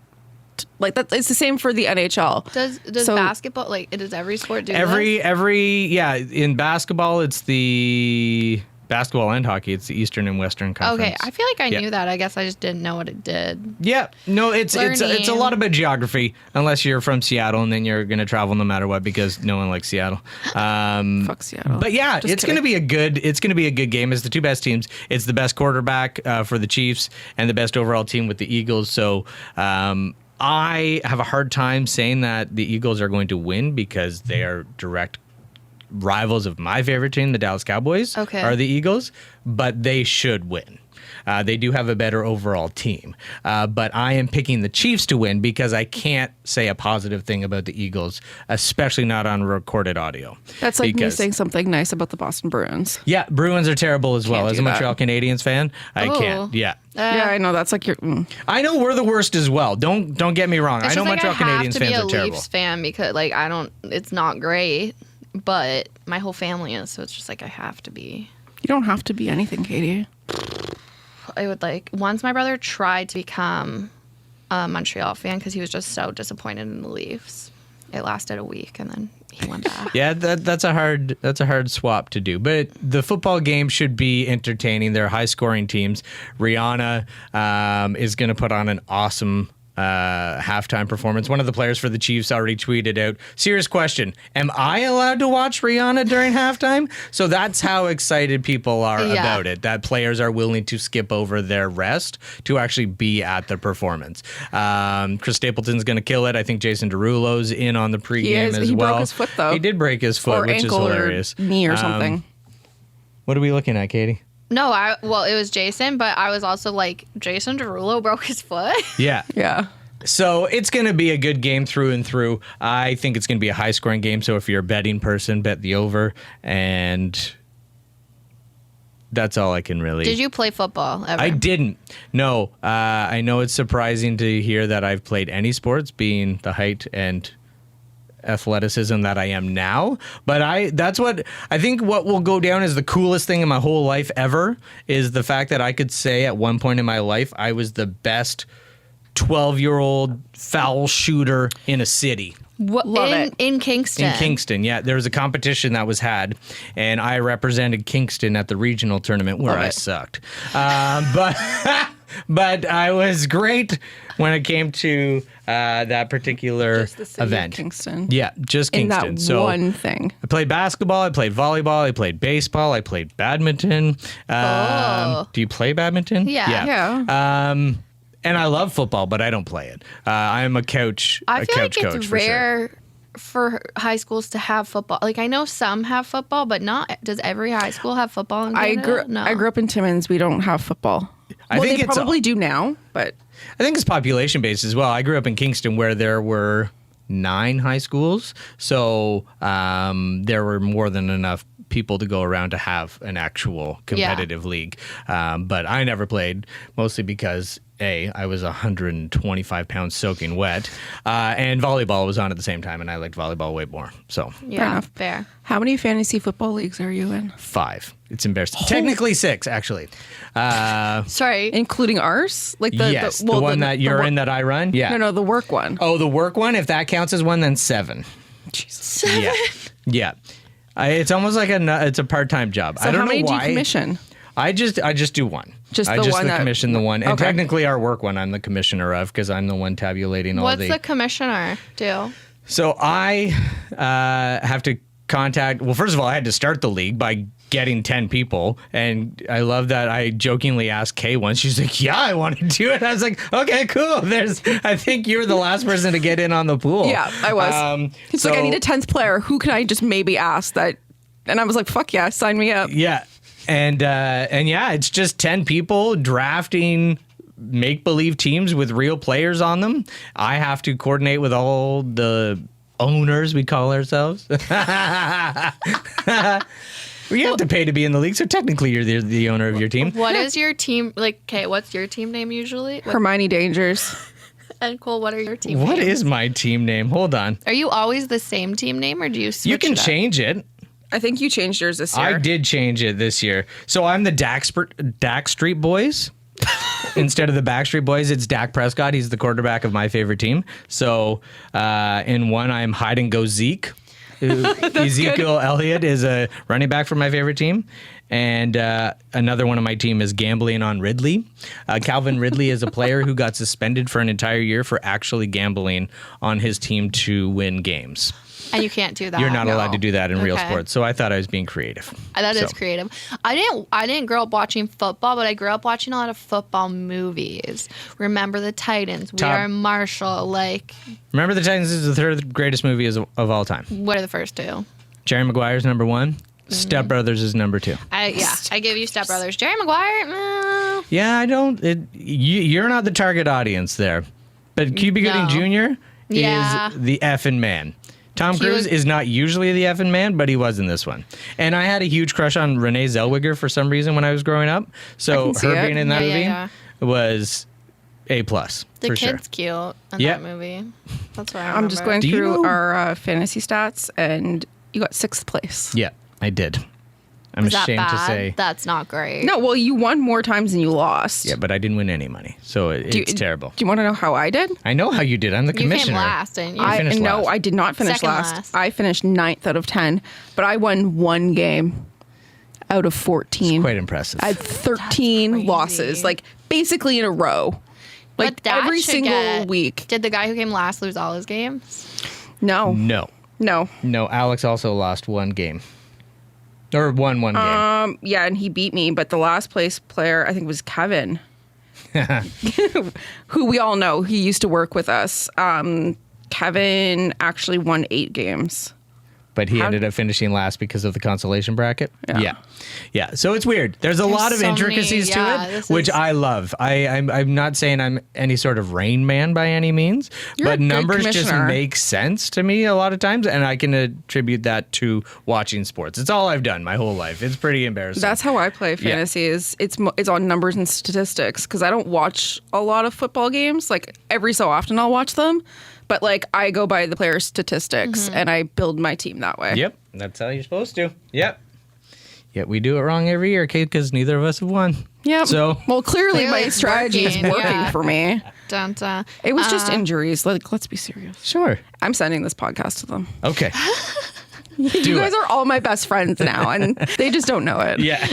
like that. It's the same for the NHL. Does So- basketball, like, does every sport do this? In basketball, it's the basketball and hockey. It's the Eastern and Western Conference. Okay, I feel like I Yeah. knew that. I guess I just didn't know what it did. Yeah, no, it's a Learning. lot about geography. Unless you're from Seattle, and then you're going to travel no matter what because no one likes Seattle. Fuck Seattle. But yeah, Just it's going to kidding. be a good game. It's the 2 best teams. It's the best quarterback for the Chiefs and the best overall team with the Eagles. So I have a hard time saying that the Eagles are going to win because they are direct rivals of my favorite team, the Dallas Cowboys, Okay. are the Eagles, but they should win. They do have a better overall team. But I am picking the Chiefs to win because I can't say a positive thing about the Eagles, especially not on recorded audio. That's like me Because- saying something nice about the Boston Bruins. Yeah, Bruins are terrible as well. Can't As a do that. Montreal Canadiens fan, I Oh. can't. Yeah. Yeah, I know. That's like your. I know we're the worst as well. Don't get me wrong. It's I know just like Montreal I have Canadiens to fans be a are terrible. Leafs fan because, like, I don't. It's not great, but my whole family is, so it's just like I have to be. You don't have to be anything, Katie. I would like once my brother tried to become a Montreal fan because he was just so disappointed in the Leafs. It lasted a week and then he went back. Yeah, that's a hard swap to do. But the football game should be entertaining. They're high scoring teams. Rihanna is going to put on an awesome halftime performance. One of the players for the Chiefs already tweeted out, serious question, am I allowed to watch Rihanna during halftime? So that's how excited people are about it, that players are willing to skip over their rest to actually be at the performance. Chris Stapleton's going to kill it. I think Jason Derulo's in on the pregame as He well. broke his foot, though. He did break his foot, Or which is ankle hilarious. or knee or something. What are we looking at, Katie? No, well, it was Jason, but I was also like, Jason Derulo broke his foot. Yeah. Yeah. So it's going to be a good game through and through. I think it's going to be a high-scoring game. So if you're a betting person, bet the over. And that's all I can really... Did you play football ever? I didn't. No. I know it's surprising to hear that I've played any sports, being the height and athleticism that I am now. But that's what I think what will go down as the coolest thing in my whole life ever is the fact that I could say at one point in my life I was the best 12-year-old foul shooter in a city. Love it. In Kingston. In Kingston, yeah. There was a competition that was had, and I represented Kingston at the regional tournament where I sucked. But but I was great when it came to that particular Just the city event. Of Kingston. Yeah, just Kingston. In that so one thing. I played basketball, I played volleyball, I played baseball, I played badminton. Do you play badminton? Yeah. And I love football, but I don't play it. I'm a couch I feel like coach it's for sure. rare for high schools to have football. Like, I know some have football, but not. Does every high school have football in Canada? I grew up in Timmins. We don't have football. I think they it's probably do now, but I think it's population based as well. I grew up in Kingston where there were 9 high schools, so there were more than enough people to go around to have an actual competitive league. But I never played, mostly because I was 125 pounds soaking wet, and volleyball was on at the same time, and I liked volleyball way more. So Yeah, fair. how many fantasy football leagues are you in? 5. It's embarrassing. Technically 6, actually. Sorry. Including ours? Like Yes, the one that you're in that I run. Yeah. No, the work one. Oh, the work one. If that counts as one, then 7. Jesus. Yeah. It's almost like it's a part-time job. So I don't how know many why. do you commission? I just do one. Just I the just one that- commission the one, and Okay. technically our work one I'm the commissioner of because I'm the one tabulating all What's the commissioner do? So I have to contact. Well, first of all, I had to start the league by getting 10 people, and I love that I jokingly asked Kay once. She's like, "Yeah, I want to do it." I was like, "Okay, cool." I think you're the last person to get in on the pool. Yeah, I was. He's like, I need a 10th player. Who can I just maybe ask that? And I was like, fuck yeah, sign me up. Yeah. And yeah, it's just 10 people drafting make-believe teams with real players on them. I have to coordinate with all the owners, we call ourselves. We have to pay to be in the league, so technically you're the owner of your team. What is your team, like, okay, what's your team name usually? Hermione Dangers. And Cole, what are your team What names? is my team name? Hold on. Are you always the same team name, or do you switch You can it up? change it. I think you changed yours this year. I did change it this year. So I'm the Dak Street Boys. Instead of the Backstreet Boys, it's Dak Prescott. He's the quarterback of my favorite team. So in one, I'm Hide and Go Zeke. Ezekiel Elliott is a running back for my favorite team. And another one of my team is Gambling on Ridley. Calvin Ridley is a player who got suspended for an entire year for actually gambling on his team to win games. And you can't do that. You're not No. allowed to do that in real Okay. sports. So I thought I was being creative. That is So, creative. I didn't grow up watching football, but I grew up watching a lot of football movies. Remember the Titans. We Top- Are Marshall. Like, Remember the Titans is the third greatest movie of all time. what are the first two? Jerry Maguire's number 1. Mm-hmm. Step Brothers is number 2. I give you Step Brothers. Jerry Maguire. Yeah, I don't. You're not the target audience there. But Cuba Gooding No. Jr. Yeah. is the effing man. Tom Cuba- Cruise is not usually the effing man, but he was in this one. And I had a huge crush on Renee Zellweger for some reason when I was growing up. So I can see her it. being in that Yeah, movie yeah, was A+. The for kid's sure. cute in Yeah. that movie. That's what I remember. I'm just going Do you through know- our fantasy stats, and you got 6th place. Yeah, I did. I'm Is that ashamed bad? to say. That's not great. No, well, you won more times than you lost. Yeah, but I didn't win any money. So it's terrible. Do you want to know how I did? I know how you did. I'm the You came commissioner. last, didn't you? I finished No, last. I did not finish Second last. last. I finished 9th out of 10, but I won 1 game out of 14. Quite impressive. I had 13 crazy. losses, like basically in a row. Like But that every should single get- week. Did the guy who came last lose all his games? No. No. No. No, Alex also lost 1 game. Or won 1 game. Yeah, and he beat me, but the last place player, I think, was Kevin, who we all know. He used to work with us. Kevin actually won 8 games. But he How- ended up finishing last because of the consolation bracket. Yeah. Yeah. So it's weird. There's a lot of so many- intricacies yeah, to it, this which is- I love. I'm not saying I'm any sort of Rain Man by any means, You're a but good numbers just commissioner. make sense to me a lot of times, and I can attribute that to watching sports. It's all I've done my whole life. It's pretty embarrassing. That's how I play fantasy. Is it's on numbers and statistics because I don't watch a lot of football games. Like every so often I'll watch them, But like I go by the player statistics and I build my team that way. Yep, that's how you're supposed to. Yep. Yet we do it wrong every year, Kate, because neither of us have won. Yep. So well, clearly my it's strategy is working. working Yeah. for me. Dun, dun. It was just injuries. Like, let's be serious. sure. I'm sending this podcast to them. Okay. You guys are all my best friends now, and they just don't know it. Yeah.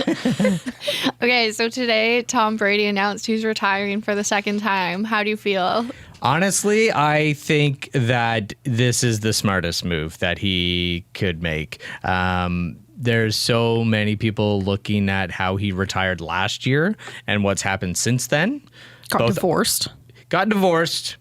Okay, so today Tom Brady announced he's retiring for the second time. How do you feel? Honestly, I think that this is the smartest move that he could make. There's so many people looking at how he retired last year and what's happened since then. Got divorced. Got divorced.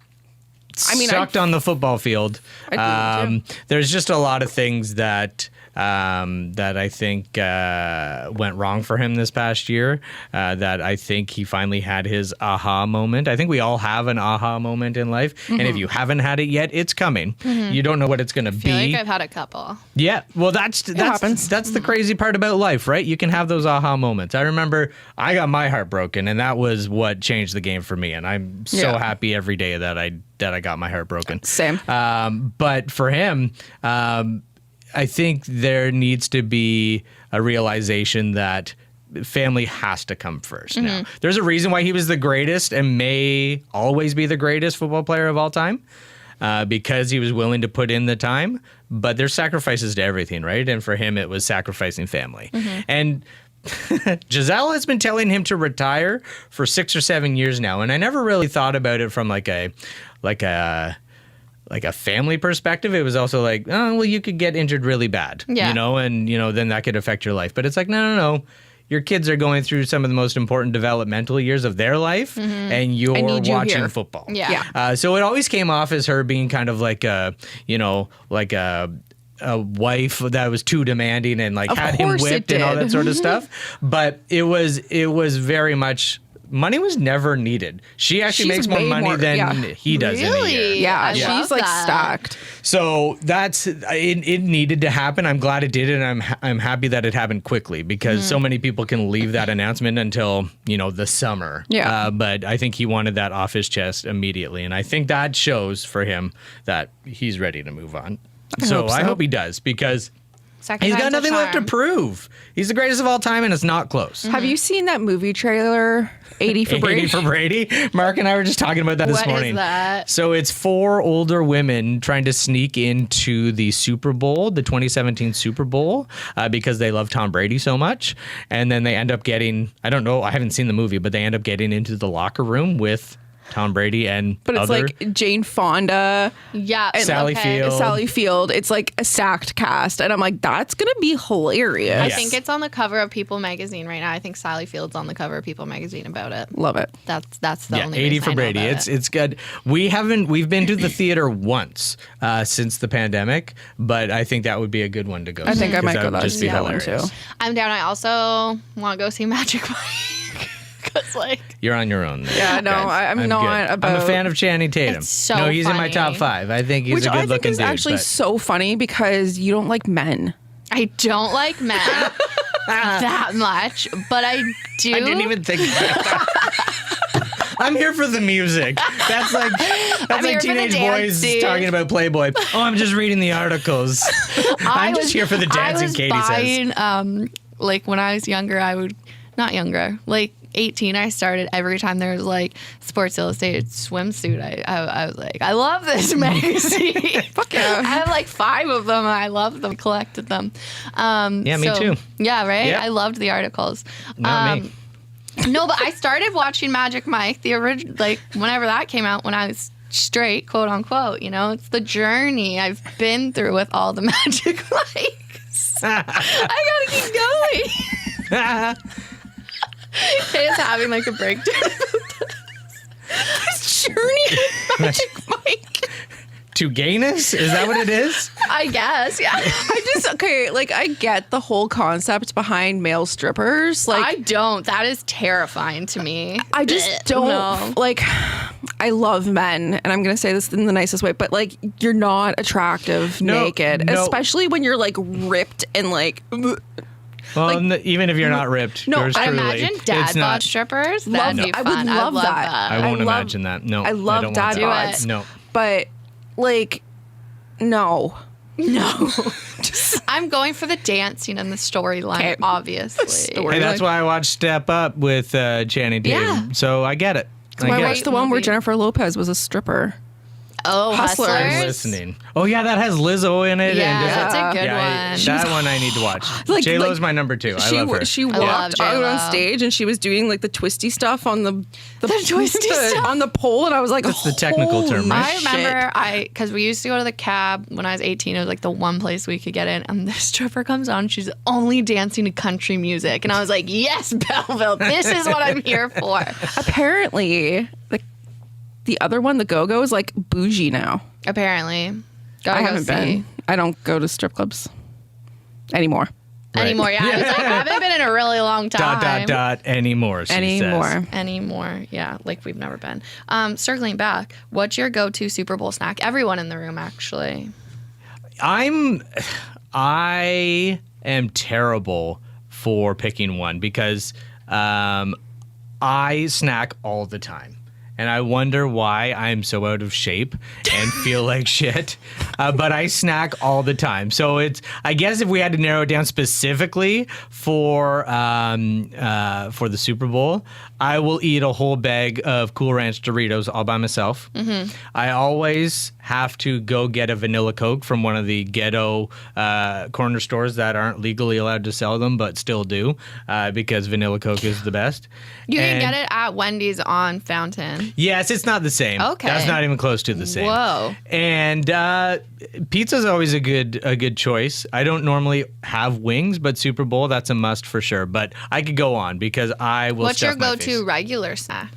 I mean, sucked on the football field. I do too. There's just a lot of things that I think went wrong for him this past year. That I think he finally had his aha moment. I think we all have an aha moment in life, and if you haven't had it yet, it's coming. You don't know what it's going to I feel be. like I've had a couple. Yeah, well, that's happens. That's the crazy part about life, right? You can have those aha moments. I remember I got my heart broken, and that was what changed the game for me. And I'm so happy every day that I got my heart broken. Same. But for him, I think there needs to be a realization that family has to come first. Now, there's a reason why he was the greatest and may always be the greatest football player of all time. Because he was willing to put in the time, but there's sacrifices to everything, right? And for him, it was sacrificing family. And Giselle has been telling him to retire for 6 or 7 years now, and I never really thought about it from like a family perspective. It was also like, oh, well, you could get injured really bad, Yeah. and then that could affect your life. But it's like, no. Your kids are going through some of the most important developmental years of their life, and you're need you watching here. football. Yeah. So it always came off as her being kind of like a wife that was too demanding and like Of had him course it whipped and all did. that sort of stuff. But it was very much. Money was never needed. She actually She's makes more way money more- than yeah. he does in a year. Really? Yeah, I she's love like that. stacked. So that's it needed to happen. I'm glad it did, and I'm happy that it happened quickly because so many people can leave that announcement until the summer. Yeah. But I think he wanted that off his chest immediately, and I think that shows for him that he's ready to move on. I hope he does because Second he's got time's a nothing left to charm. prove. He's the greatest of all time, and it's not close. Have you seen that movie trailer, 80 for Brady? 80 for Brady. Mark and I were just talking about that this What is morning. that? So it's 4 older women trying to sneak into the Super Bowl, the 2017 Super Bowl, because they love Tom Brady so much. And then they end up getting, I don't know, I haven't seen the movie, but they end up getting into the locker room with Tom Brady and But it's other. like Jane Fonda, Yeah. and Sally Field. Sally Field. It's like a stacked cast, and I'm like, that's gonna be hilarious. I Yes. think it's on the cover of People magazine right now. I think Sally Field's on the cover of People magazine about it. Love it. That's the Yeah, only 80 reason for I know Brady. about It's good. We've been to the theater once since the pandemic, but I think that would be a good one to go. I think I see, 'cause might go would to just be that one hilarious. too. I'm down. I also want to go see Magic Mike. Because, like, You're on your own. There. Yeah, no, I'm good. not about. I'm a fan of Channing Tatum. It's so no, he's in my top funny. 5. I think he's Which a I good think looking is dude. actually but so funny because you don't like men. I don't like men that much, but I do. I didn't even think about that. I'm here for the music. That's like here for the teenage dance, boys dude. talking about Playboy. Oh, I'm just reading the articles. I'm just here for the dancing, Katie says. buying, like when I was younger, like 18, I started every time there was like Sports Illustrated swimsuit. I was like, I love this magazine. Fuck yeah. I have like 5 of them. And I love them. Collected them. Yeah, me too. Yeah, right. Yep. I loved the articles. Not me. No, but I started watching Magic Mike, the original, like whenever that came out when I was straight, quote unquote. It's the journey I've been through with all the Magic Mikes. I gotta keep going. Kay is having like a breakdown. Journey with Magic Mike. To gayness? Is that what it is? I guess, yeah. I get the whole concept behind male strippers. I don't. That is terrifying to me. I just don't know. like. I love men, and I'm gonna say this in the nicest way, but like, you're not attractive naked, no. especially when you're like ripped and like. Well, even if you're not ripped, no, yours I truly, imagine it's dad bod not. strippers. Love- That'd be I fun. would love I'd that. I won't I love- imagine that. No, I love don't dad want that. bods. No. But like, no. No. I'm going for the dancing and the storyline, Okay. obviously. Hey, that's why I watched Step Up with Channing Tatum. Yeah. So I get it. I get watched it. the one where movie. Jennifer Lopez was a stripper. Oh, Hustlers. Hustlers. I'm listening. Oh yeah, that has Lizzo in it. Yeah, and just, that's a good one. That one I need to watch. Like- J-Lo's like, my number 2. I love her. She love walked out J-Lo. on stage and she was doing like the twisty stuff on the twisty stuff? on the pole, and I was like, That's the technical term, "Holy right? I remember shit." because we used to go to the cab when I was 18. It was like the one place we could get in, and this stripper comes on. She's only dancing to country music, and I was like, "Yes, Belleville, this is what I'm here for." Apparently, the other one, the Go-Go, is like bougie now. Apparently, I haven't been. I don't go to strip clubs anymore. anymore. Yeah, I was like, I haven't been in a really long time. Anymore. She says. Anymore. Yeah, like we've never been. Circling back, what's your go-to Super Bowl snack? Everyone in the room, actually. I am terrible for picking one because I snack all the time. And I wonder why I'm so out of shape and feel like shit. But I snack all the time. So I guess if we had to narrow it down specifically for the Super Bowl, I will eat a whole bag of Cool Ranch Doritos all by myself. Mm-hmm. I always have to go get a vanilla Coke from one of the ghetto corner stores that aren't legally allowed to sell them, but still do, because vanilla Coke is the best. You can get it at Wendy's on Fountain. Yes, it's not the same. Okay. That's not even close to the same. Whoa. And pizza's always a good choice. I don't normally have wings, but Super Bowl, that's a must for sure. But I could go on because I will What's your stuff my go-to face. regular snack?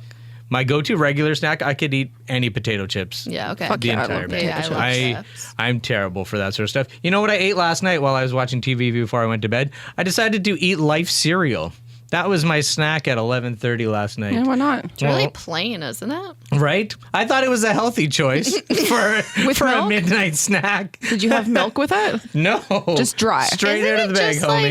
My go-to regular snack, I could eat any potato chips. Yeah, okay. Fuck The yeah, I entire love bag. Yeah, I love chips. I'm terrible for that sort of stuff. You know what I ate last night while I was watching TV before I went to bed? I decided to eat Life cereal. That was my snack at 11:30 last night. Yeah, why not? It's really plain, isn't it? Right? I thought it was a healthy choice for a milk? midnight snack. Did you have milk with it? No. Just dry. Straight Isn't out of it the bag, just homie.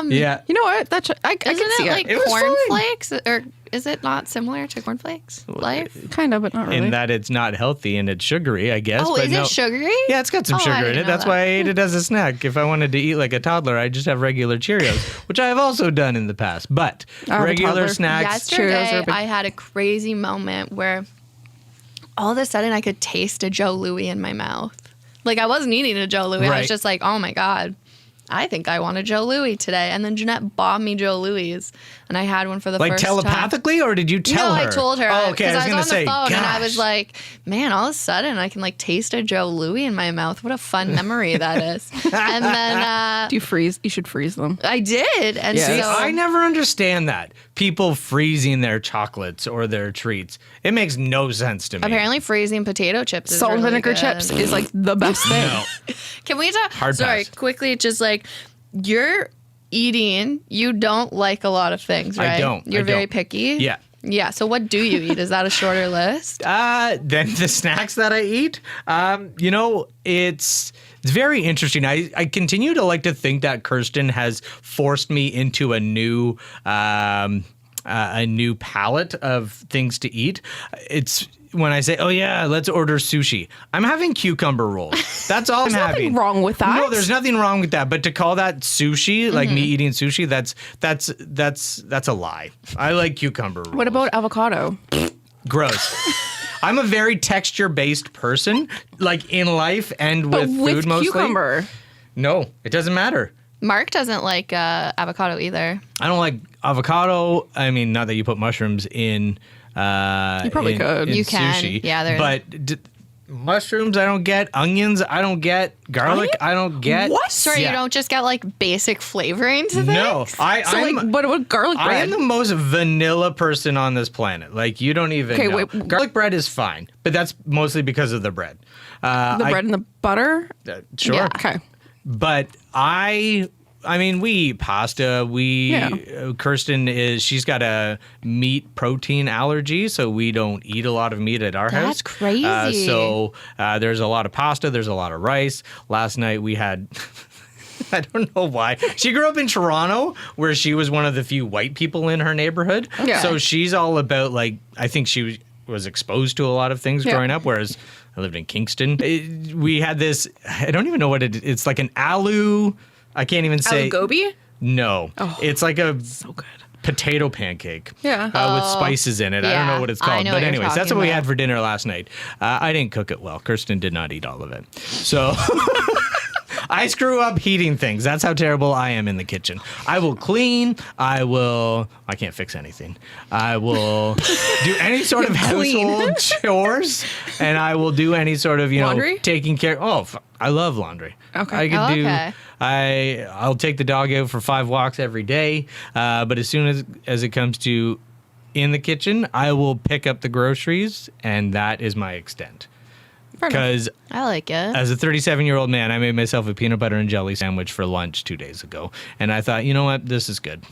like, yeah. You know what? I can Isn't see it like It was fine. cornflakes? Or is it not similar to cornflakes? Life? Kind of, but not really. In that it's not healthy and it's sugary, I guess. Oh, but is no. it sugary? Yeah, it's got some Oh, I sugar in didn't it. know That's that. why I ate it as a snack. If I wanted to eat like a toddler, I'd just have regular Cheerios, which I have also done in the past. But I'm a regular toddler. snacks. Cheerios Yesterday, are big. I had a crazy moment where all of a sudden I could taste a Joe Louis in my mouth. Like, I wasn't eating a Joe Louis. I Right. was just like, oh my God, I think I want a Joe Louis today. And then Jeanette bought me Joe Louis, and I had one for the Like first time. telepathically, or did you tell No, her? I told her. Oh, okay. Because I was I going was to on say, the phone, and I gosh. was like, man, all of a sudden I can like taste a Joe Louis in my mouth. What a fun memory that is. And then Do you freeze? You should freeze them. I did. And Yeah. See, so I never understand that. People freezing their chocolates or their treats. It makes no sense to me. apparently freezing potato chips is Salt and really vinegar good. chips is like the best thing. No. Can we talk? Hard Sorry, pass. quickly, just like you're eating, you don't like a lot of things, I right? don't. You're I very don't. picky. Yeah. Yeah. So what do you eat? Is that a shorter list? Then the snacks that I eat, it's very interesting. I continue to like to think that Kirsten has forced me into a new palette of things to eat. It's when I say, oh yeah, let's order sushi. I'm having cucumber rolls. That's all I'm having. Nothing wrong with that. No, there's nothing wrong with that. But to call that sushi, like me eating sushi, that's a lie. I like cucumber rolls. What about avocado? Gross. I'm a very texture-based person, like in life and with food with mostly. cucumber. No, it doesn't matter. Mark doesn't like avocado either. I don't like avocado. I mean, not that you put mushrooms in. You probably could. in You can. sushi. Yeah, they're- But mushrooms, I don't get. Onions, I don't get. Garlic, I don't get. What? Sorry, Yeah. you don't just get like basic flavoring to things? No, So I'm. like, what about garlic bread? I am the most vanilla person on this planet. Like, you don't even Okay, know. wait. Garlic bread is fine, but that's mostly because of the bread. the bread and the butter? Sure. Yeah. Okay. But I mean, we eat pasta. Kirsten she's got a meat protein allergy, so we don't eat a lot of meat at our house. That's crazy. So there's a lot of pasta. There's a lot of rice. Last night we had. I don't know why. She grew up in Toronto, where she was one of the few white people in her neighborhood. Yeah. So she's all about, like, I think she was exposed to a lot of things Yeah. growing up, whereas I lived in Kingston. We had this, I don't even know what it's like an alu, I can't even say. Alu gobi? No. Oh, it's like a so good. potato pancake. Yeah. With spices in it. I don't know what it's I called. know But what you're anyways, that's what talking we had about. for dinner last night. I didn't cook it well. Kirsten did not eat all of it. So I screw up heating things. That's how terrible I am in the kitchen. I will clean. I can't fix anything. I will do any sort of Clean. household chores, and I will do any sort of, Laundry? taking care. I love laundry. Okay. I could Oh, do. okay. I'll take the dog out for 5 walks every day. But as soon as it comes to in the kitchen, I will pick up the groceries, and that is my extent. Fair enough. Because I like it. as a 37-year-old man, I made myself a peanut butter and jelly sandwich for lunch 2 days ago, and I thought, you know what, this is good.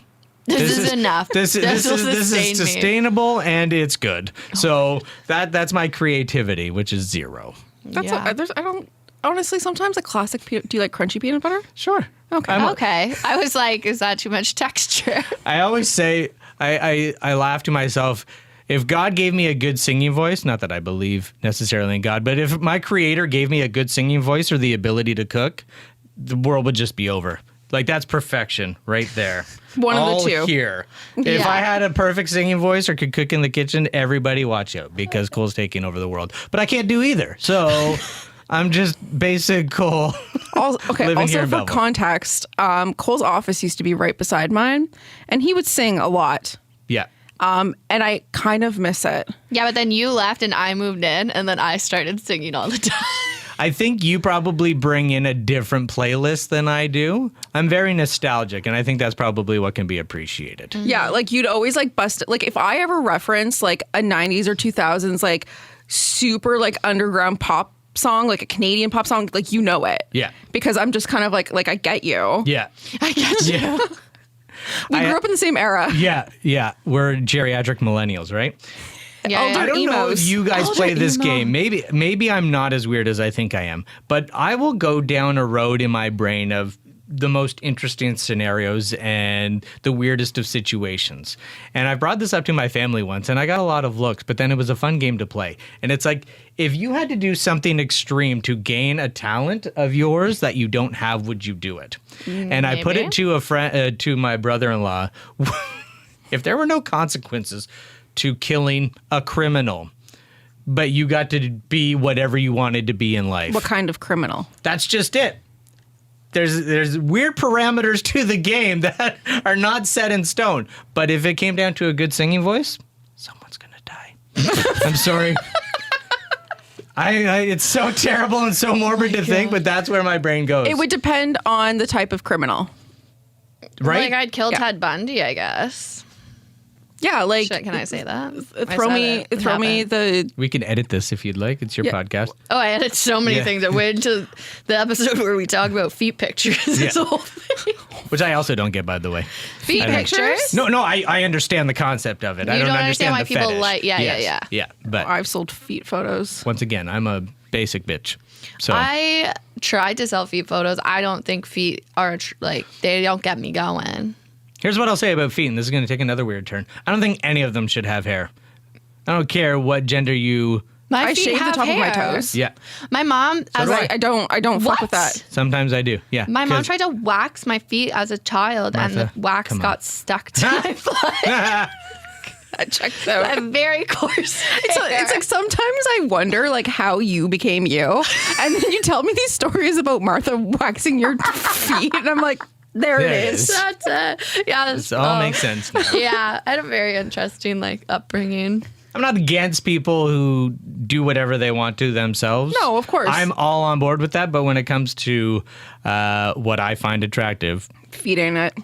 This is enough. This will is sustain me. sustainable and it's good. So that's my creativity, which is zero. That's Yeah. I don't honestly. Sometimes a classic. Do you like crunchy peanut butter? Sure. Okay. Okay. I was like, is that too much texture? I always say, I laugh to myself, if God gave me a good singing voice, not that I believe necessarily in God, but if my creator gave me a good singing voice or the ability to cook, the world would just be over. Like, that's perfection right there. One of the All two. here. If Yeah. I had a perfect singing voice or could cook in the kitchen, everybody watch out because Cole's taking over the world. But I can't do either. So I'm just basic Cole. Okay. Living here Also, in for Belleville. context, Cole's office used to be right beside mine, and he would sing a lot. Yeah. And I kind of miss it. Yeah, but then you left and I moved in, and then I started singing all the time. I think you probably bring in a different playlist than I do. I'm very nostalgic, and I think that's probably what can be appreciated. Yeah, like you'd always like bust it. Like if I ever reference like a 90s or 2000s like super like underground pop song, like a Canadian pop song, like you know it. Yeah. Because I'm just kind of like I get you. Yeah. I get you. Yeah. We grew up in the same era. Yeah. We're geriatric millennials, right? Yeah, Older I don't know if emos. you guys Older play this emo. game. Maybe I'm not as weird as I think I am, but I will go down a road in my brain of the most interesting scenarios and the weirdest of situations. And I brought this up to my family once, and I got a lot of looks, but then it was a fun game to play. And it's like, if you had to do something extreme to gain a talent of yours that you don't have, would you do it? And I put Maybe. it to a friend, to my brother-in-law. If there were no consequences to killing a criminal, but you got to be whatever you wanted to be in life. What kind of criminal? That's just it. There's weird parameters to the game that are not set in stone. But if it came down to a good singing voice, someone's gonna die. I'm sorry. It's so terrible and so morbid to think, but that's where my brain goes. It would depend on the type of criminal. right? Like, I'd kill Yeah. Ted Bundy, I guess. Yeah, like Shit, can I say that? I throw said me it. It throw me happened. the We can edit this if you'd like. It's your Yeah. podcast. Oh, I added so many Yeah. things. I went into the episode where we talk about feet pictures. Yeah. It's a whole thing. Which I also don't get, by the way. Feet I don't- pictures? No, I understand the concept of it. I You don't don't understand understand why the people fetish. like- yeah, Yes. Yeah, but I've sold feet photos. once again, I'm a basic bitch. So I tried to sell feet photos. I don't think feet are they don't get me going. here's what I'll say about feet, and this is going to take another weird turn. I don't think any of them should have hair. I don't care what gender you. My I feet shave the have top of my hair. toes. Yeah, My mom, as do a, I don't fuck with What? that. sometimes I do. Yeah, my mom 'cause- tried to wax my feet as a child, and Martha, the wax come on. got stuck to my foot. I checked out. I have very coarse It's like sometimes I wonder like how you became you, and then you tell me these stories about Martha waxing your feet, and I'm like, there There it it is. is. That's it. Yeah, This all makes sense now. Yeah, I had a very interesting upbringing. I'm not against people who do whatever they want to themselves. No, of course. I'm all on board with that. But when it comes to what I find attractive, Feet ain't it.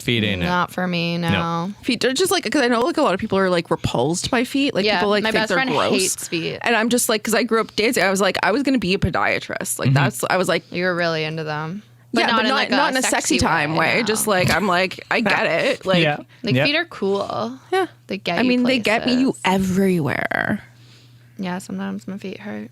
feet ain't it. Not for me, no. Feet are just like, because I know like a lot of people are like repulsed by feet. Like Yeah, people like my think best they're friend gross. hates feet. And I'm just like, because I grew up dancing, I was like, I was gonna be a podiatrist. Like I was like, You were really into them. but not in in a sexy time way. no. Just like I'm like, I get it. Like Yeah. Yep. Feet are cool. yeah. They get I you mean, they get me you places. everywhere. Yeah, sometimes my feet hurt.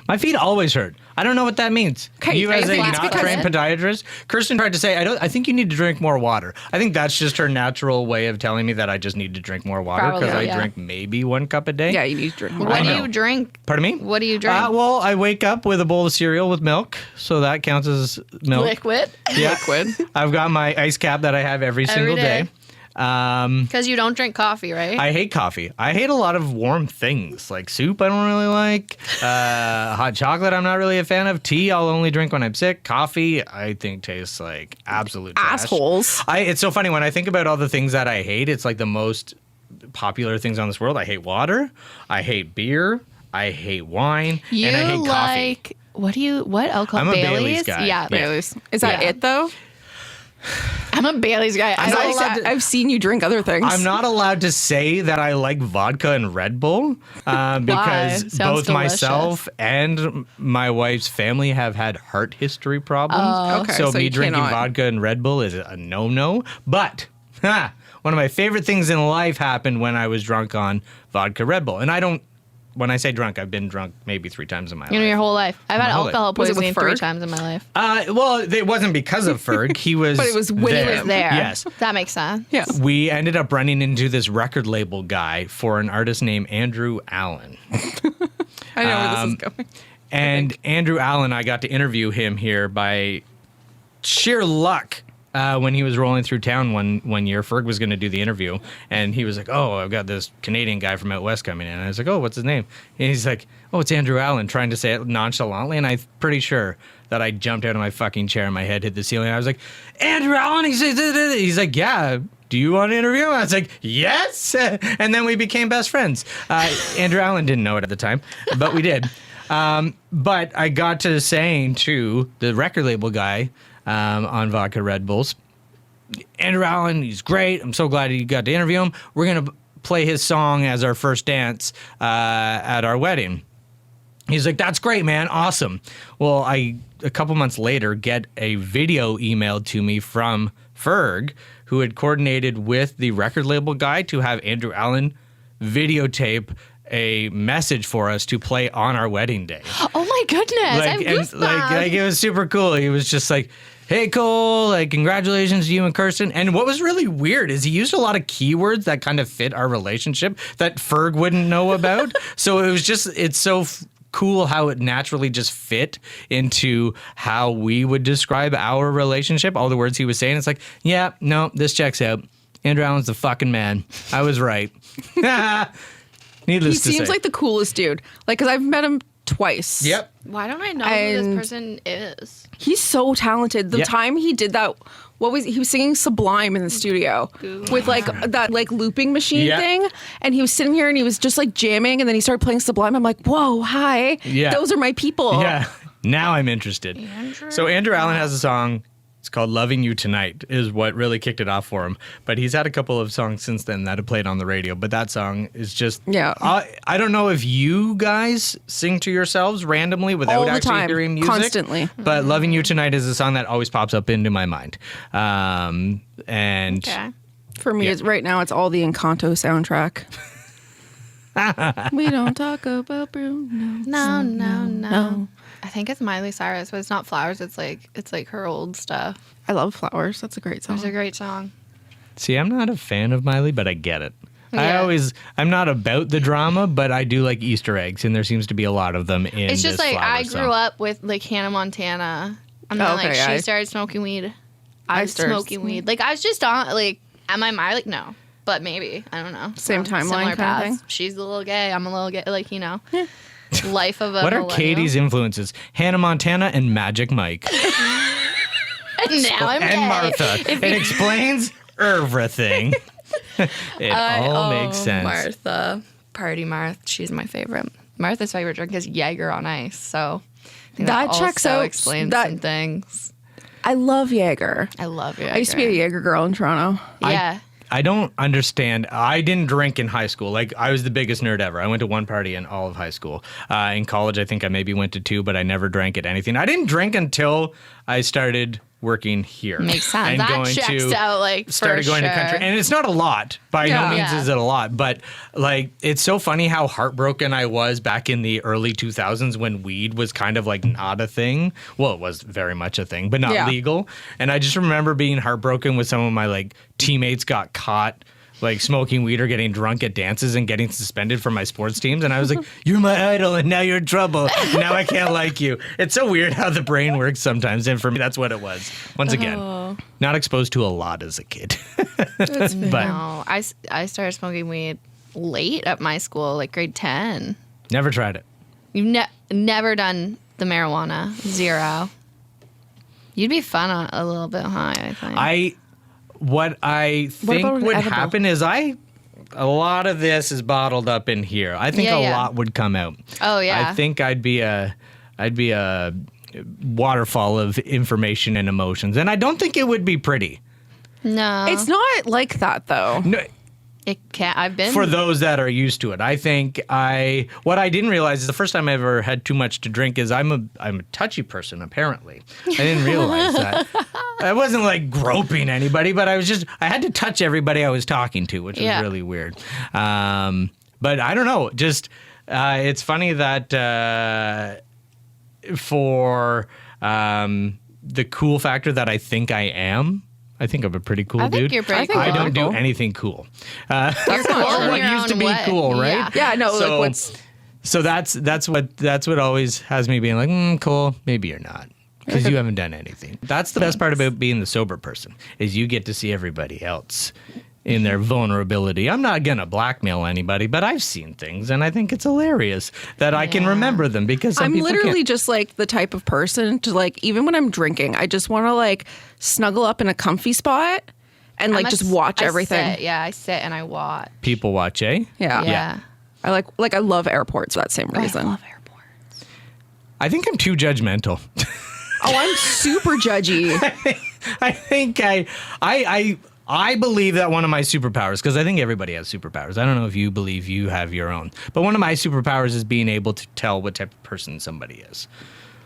My feet always hurt. I don't know what that means. Okay, You as a it's not because- trained podiatrist, Kirsten tried to say, I think you need to drink more water. I think that's just her natural way of telling me that I just need to drink more water because Probably, I yeah. drink maybe 1 cup a day. Yeah, you need to drink more. What I do know. you drink? Pardon me? What do you drink? Well, I wake up with a bowl of cereal with milk, so that counts as milk. Liquid. Yeah. Liquid. I've got my ice cap that I have every single day. day. Um, Because you don't drink coffee, right? I hate coffee. I hate a lot of warm things like soup. I don't really like hot chocolate. I'm not really a fan of tea. I'll only drink when I'm sick. Coffee, I think tastes like absolute trash. Assholes. It's so funny when I think about all the things that I hate. It's like the most popular things on this world. I hate water. I hate beer. I hate wine. you and I hate coffee. like what alcohol? I'm a Bailey's? Bailey's guy. Yeah, Yeah. Bailey's. Is that Yeah. it though? I'm a Bailey's guy. I'm not allowed to- I've seen you drink other things. I'm not allowed to say that I like vodka and Red Bull because Sounds both delicious. myself and my wife's family have had heart history problems. Oh. Okay, so so me you drinking cannot. vodka and Red Bull is a no-no. But one of my favorite things in life happened when I was drunk on vodka Red Bull. And I don't, when I say drunk, I've been drunk maybe 3 times in my life. You know, your whole life. I've had My whole life. alcohol Was it with poisoning 3 Ferg? times in my life. Well, it wasn't because of Ferg. He was But it was when he there. was There. Yes. That makes sense. Yeah. We ended up running into this record label guy for an artist named Andrew Allen. I know where this is going. And Andrew Allen, I got to interview him here by sheer luck. When he was rolling through town one year, Ferg was going to do the interview, and he was like, "Oh, I've got this Canadian guy from out west coming in." And I was like, "Oh, what's his name?" And he's like, "Oh, it's Andrew Allen," trying to say it nonchalantly, and I'm pretty sure that I jumped out of my fucking chair and my head hit the ceiling. I was like, "Andrew Allen?" He's like, "Yeah. Do you want to interview him?" I was like, "Yes." And then we became best friends. Andrew Allen didn't know it at the time, but we did. But I got to saying to the record label guy on Vodka Red Bulls, Andrew Allen, he's great. I'm so glad you got to interview him. We're going to play his song as our first dance at our wedding. He's like, "That's great, man. Awesome." Well, a couple months later, get a video emailed to me from Ferg, who had coordinated with the record label guy to have Andrew Allen videotape a message for us to play on our wedding day. Oh my goodness. I have goosebumps. Like it was super cool. He was just like, "Hey Cole, like congratulations to you and Kirsten." And what was really weird is he used a lot of keywords that kind of fit our relationship that Ferg wouldn't know about. So it was just, it's so cool how it naturally just fit into how we would describe our relationship. All the words he was saying, it's like, yeah, no, this checks out. Andrew Allen's the fucking man. I was right. Needless He to say. seems like the coolest dude. Like, because I've met him twice. Yep. Why don't I know who And- this person is? He's so talented. The Yeah. time he did that, he was singing Sublime in the studio with like that like looping machine Yeah. thing, and he was sitting here and he was just like jamming, and then he started playing Sublime. I'm like, whoa, hi, Yeah. those are my people. Yeah. Now I'm interested. So Andrew Allen has a song. It's called "Loving You Tonight," is what really kicked it off for him. But he's had a couple of songs since then that have played on the radio. But that song is just, Yeah. I don't know if you guys sing to yourselves randomly without All the actually time, hearing music. constantly. But "Loving You Tonight" is a song that always pops up into my mind. And Okay. For me, Yeah. right now, it's all the Encanto soundtrack. We don't talk about Bruno. No. I think it's Miley Cyrus, but it's not Flowers. It's like her old stuff. I love Flowers. That's a great song. It's a great song. see, I'm not a fan of Miley, but I get it. Yeah. I'm not about the drama, but I do like Easter eggs, and there seems to be a lot of them in It's just this like I Flowers grew song. up with like Hannah Montana, and then Oh, like okay, she I- started smoking weed. I I was started smoking weed. Like I was just on like, am I Miley? No, but maybe I don't know. Same timeline Similar kind of paths. thing? She's a little gay. I'm a little gay. Like life of a. What are millennial. Katie's influences? Hannah Montana and Magic Mike. And now I'm And gay. Martha. It explains everything. It all makes sense. Martha, Party Martha. She's my favorite. Martha's favorite drink is Jaeger on ice. So I think That checks also out. Explains That- some things. I love Jaeger. I love Jaeger. I used to be a Jaeger girl in Toronto. Yeah. I don't understand. I didn't drink in high school. Like, I was the biggest nerd ever. I went to one party in all of high school. In college, I think I maybe went to 2, but I never drank at anything. I didn't drink until I started working here. Makes sense. And That going checks to, out, like, started for going to sure. country. And it's not a lot. By no means Yeah. is it a lot. But, like, it's so funny how heartbroken I was back in the early 2000s when weed was kind of, like, not a thing. Well, it was very much a thing, but not legal. And I just remember being heartbroken with some of my, like, teammates got caught like smoking weed or getting drunk at dances and getting suspended from my sports teams. And I was like, you're my idol and now you're in trouble. Now I can't like you. It's so weird how the brain works sometimes. And for me, that's what it was. Once again, not exposed to a lot as a kid. That's But No, I started smoking weed late at my school, like grade 10. never tried it. You've never done the marijuana? Zero. You'd be fun on a little bit high, I think. What I think about an would edible? happen is a lot of this is bottled up in here. I think a lot would come out. Oh, yeah. I think I'd be a waterfall of information and emotions, and I don't think it would be pretty. No. It's not like that, though. No, It can't. I've been. for those that are used to it. I think what I didn't realize is the first time I ever had too much to drink is I'm a touchy person, apparently. I didn't realize that. I wasn't like groping anybody, but I had to touch everybody I was talking to, which was really weird. But I don't know, just it's funny that for the cool factor that I think I am, I think I'm a pretty cool I dude. think you're pretty cool. I don't do Cool. anything cool. You're cool Or in what your used to own be way. cool, right? Yeah, no, So- like what's... So that's what always has me being like, cool, maybe you're not. Because you haven't done anything. That's the best part about being the sober person, is you get to see everybody else in their vulnerability. I'm not going to blackmail anybody, but I've seen things, and I think it's hilarious that I can remember them, because some I'm people literally can't. just like the type of person to like, even when I'm drinking, I just want to like snuggle up in a comfy spot and like just watch everything. I sit and I watch. People watch, eh? Yeah. Yeah. I like I love airports for that same reason. I love airports. I think I'm too judgmental. Oh, I'm super judgy. I think I believe that one of my superpowers, because I think everybody has superpowers. I don't know if you believe you have your own, but one of my superpowers is being able to tell what type of person somebody is.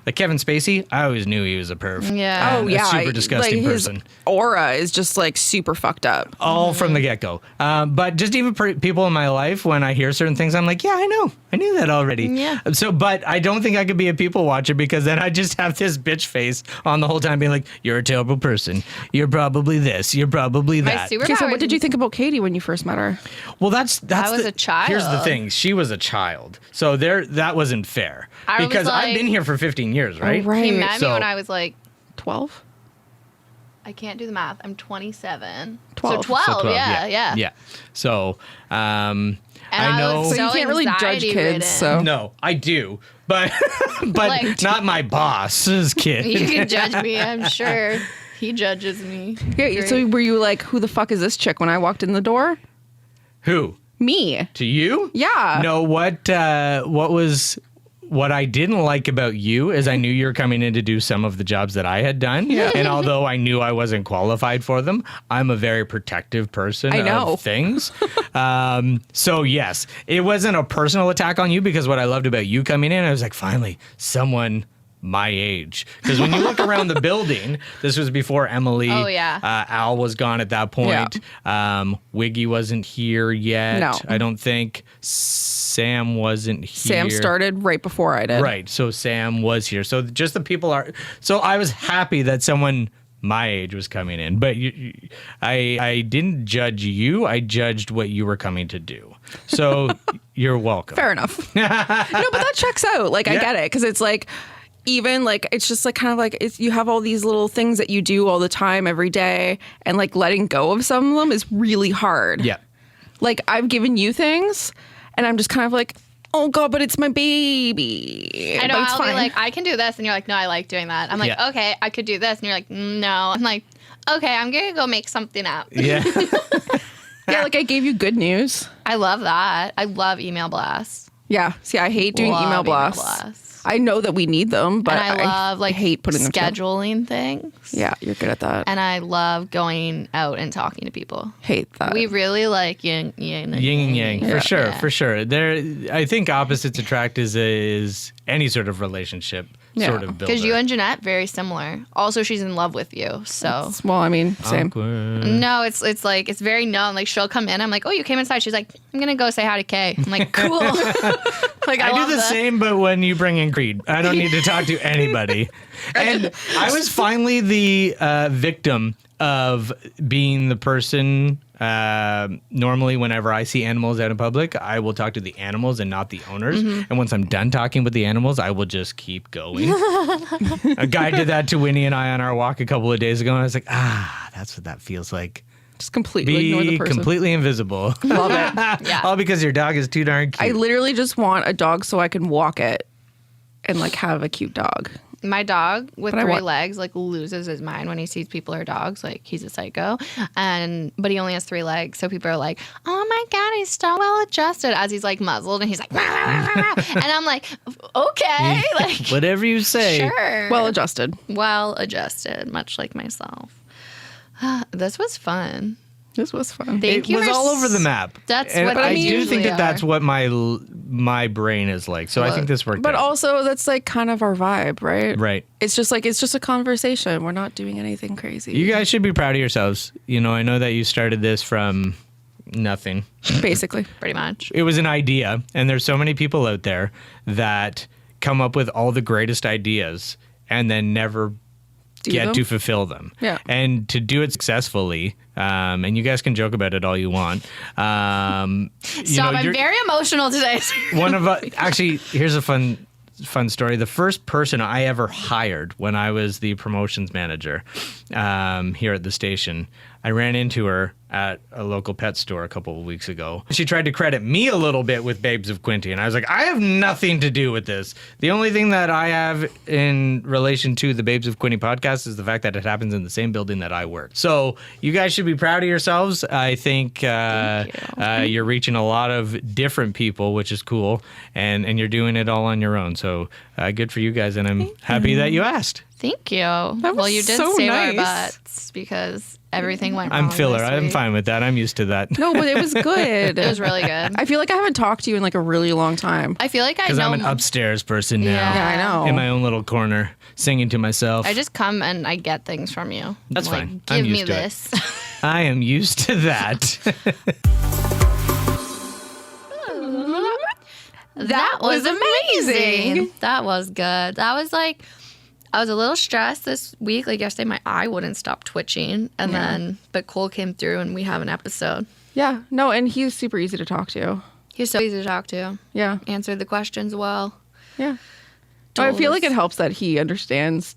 Like Kevin Spacey, I always knew he was a perv. Yeah. And Oh yeah, a super disgusting like, his person. aura is just like super fucked up. All from the get-go. But just even people in my life, when I hear certain things, I'm like, yeah, I know. I knew that already. Yeah. So, but I don't think I could be a people watcher, because then I just have this bitch face on the whole time being like, you're a terrible person. You're probably this. You're probably My that. superpower. Okay, so what did you think about Katie when you first met her? Well, that's I was a child. Here's the thing. She was a child. So that wasn't fair. I was Because I've like- been here for 15 years, right? right. He met me So- when I was like, 12? I can't do the math. I'm 27. 12. So 12, So 12, yeah. Yeah. So, And I know. was So you can't really judge anxiety-ridden. kids, so... No, I do, but Like- not my boss's kid. You can judge me, I'm sure. He judges me. Yeah, so were you like, who the fuck is this chick when I walked in the door? Who? Me. To you? Yeah. No, what I didn't like about you is I knew you were coming in to do some of the jobs that I had done. Yeah. And although I knew I wasn't qualified for them, I'm a very protective person I know. of things. So yes, it wasn't a personal attack on you, because what I loved about you coming in, I was like, finally, someone my age. Because when you look around the building, this was before Emily. Oh, yeah. Al was gone at that point. Wiggy wasn't here yet. No. I don't think. Sam wasn't here. Sam started right before I did. Right. So Sam was here. So just the people are. So I was happy that someone my age was coming in. But I didn't judge you. I judged what you were coming to do. So you're welcome. Fair enough. No, but that checks out. Like, I Yeah. get it. Because it's like, even like, it's just like kind of like, you have all these little things that you do all the time, every day. And like letting go of some of them is really hard. Yeah. Like, I've given you things and I'm just kind of like, oh God, but it's my baby. I know, But it's I'll fine. be like, I can do this. And you're like, no, I like doing that. I'm like, Yeah. okay, I could do this. And you're like, no. I'm like, okay, I'm going to go make something up. Yeah. yeah, like I gave you good news. I love that. I love email blasts. Yeah. See, I hate doing Love email blasts. I know that we need them, but And I love like hate putting them together. scheduling things. Yeah, you're good at that. And I love going out and talking to people. Hate that. We really like yin and Yin and yang, Yeah. for sure. I think opposites attract is any sort of relationship. sort of builder. Because you and Jeanette, very similar. Also, she's in love with you, so. Well, I mean, same. Awkward. No, it's like, it's very known. Like, she'll come in. I'm like, oh, you came inside. She's like, I'm going to go say hi to Kay. I'm like, cool. Like, I do the same, but when you bring in Creed, I don't need to talk to anybody. And I was finally the victim of being the person. Normally, whenever I see animals out in public, I will talk to the animals and not the owners. And once I'm done talking with the animals, I will just keep going. A guy did that to Winnie and I on our walk a couple of days ago, and I was like, that's what that feels like. Just completely ignore the Be person. completely invisible. Love it. Yeah. All because your dog is too darn I cute. literally just want a dog so I can walk it and like have a cute dog. My dog with But I 3 want- legs like loses his mind when he sees people or dogs. Like, he's a psycho, but he only has 3 legs. So people are like, "Oh my god, he's so well adjusted." As he's like muzzled and he's like, "Rah, rah, rah, rah." And I'm like, okay, like Whatever you say. sure, Well adjusted. well adjusted, much like myself. This was fun. This was fun. Thank It you was for all over the map. That's And what I they do think usually that that's are. what my brain is like. So I think this worked But out. also, that's like kind of our vibe, right? Right. It's just a conversation. We're not doing anything crazy. You guys should be proud of yourselves. You know, I know that you started this from nothing. Basically. Pretty much. It was an idea, and there's so many people out there that come up with all the greatest ideas and then never get them? to fulfill them. Yeah. And to do it successfully, and you guys can joke about it all you want. Stop! I'm very emotional today. One of actually, here's a fun story. The first person I ever hired when I was the promotions manager here at the station, I ran into her at a local pet store a couple of weeks ago. She tried to credit me a little bit with Babes of Quinty, and I was like, I have nothing to do with this. The only thing that I have in relation to the Babes of Quinty podcast is the fact that it happens in the same building that I work. So you guys should be proud of yourselves. I think you're reaching a lot of different people, which is cool, and you're doing it all on your own. So good for you guys, and I'm happy that you asked. Thank you. That Well, was you did so save our nice. butts because everything went wrong. I'm filler. this I'm week. fine with that. I'm used to that. No, but it was good. It was really good. I feel like I haven't talked to you in like a really long time. I feel like I Because know. I'm an upstairs person now. Yeah. I know. In my own little corner, singing to myself. I just come and I get things from you. That's Like, fine. I'm Give me used to it. this. I am used to that. That was amazing. That was good. That was like, I was a little stressed this week. Like yesterday, my eye wouldn't stop twitching. But Cole came through and we have an episode. Yeah. No, and he's super easy to talk to. He's so easy to talk to. Yeah. Answered the questions well. Yeah. I Told feel us like it helps that he understands.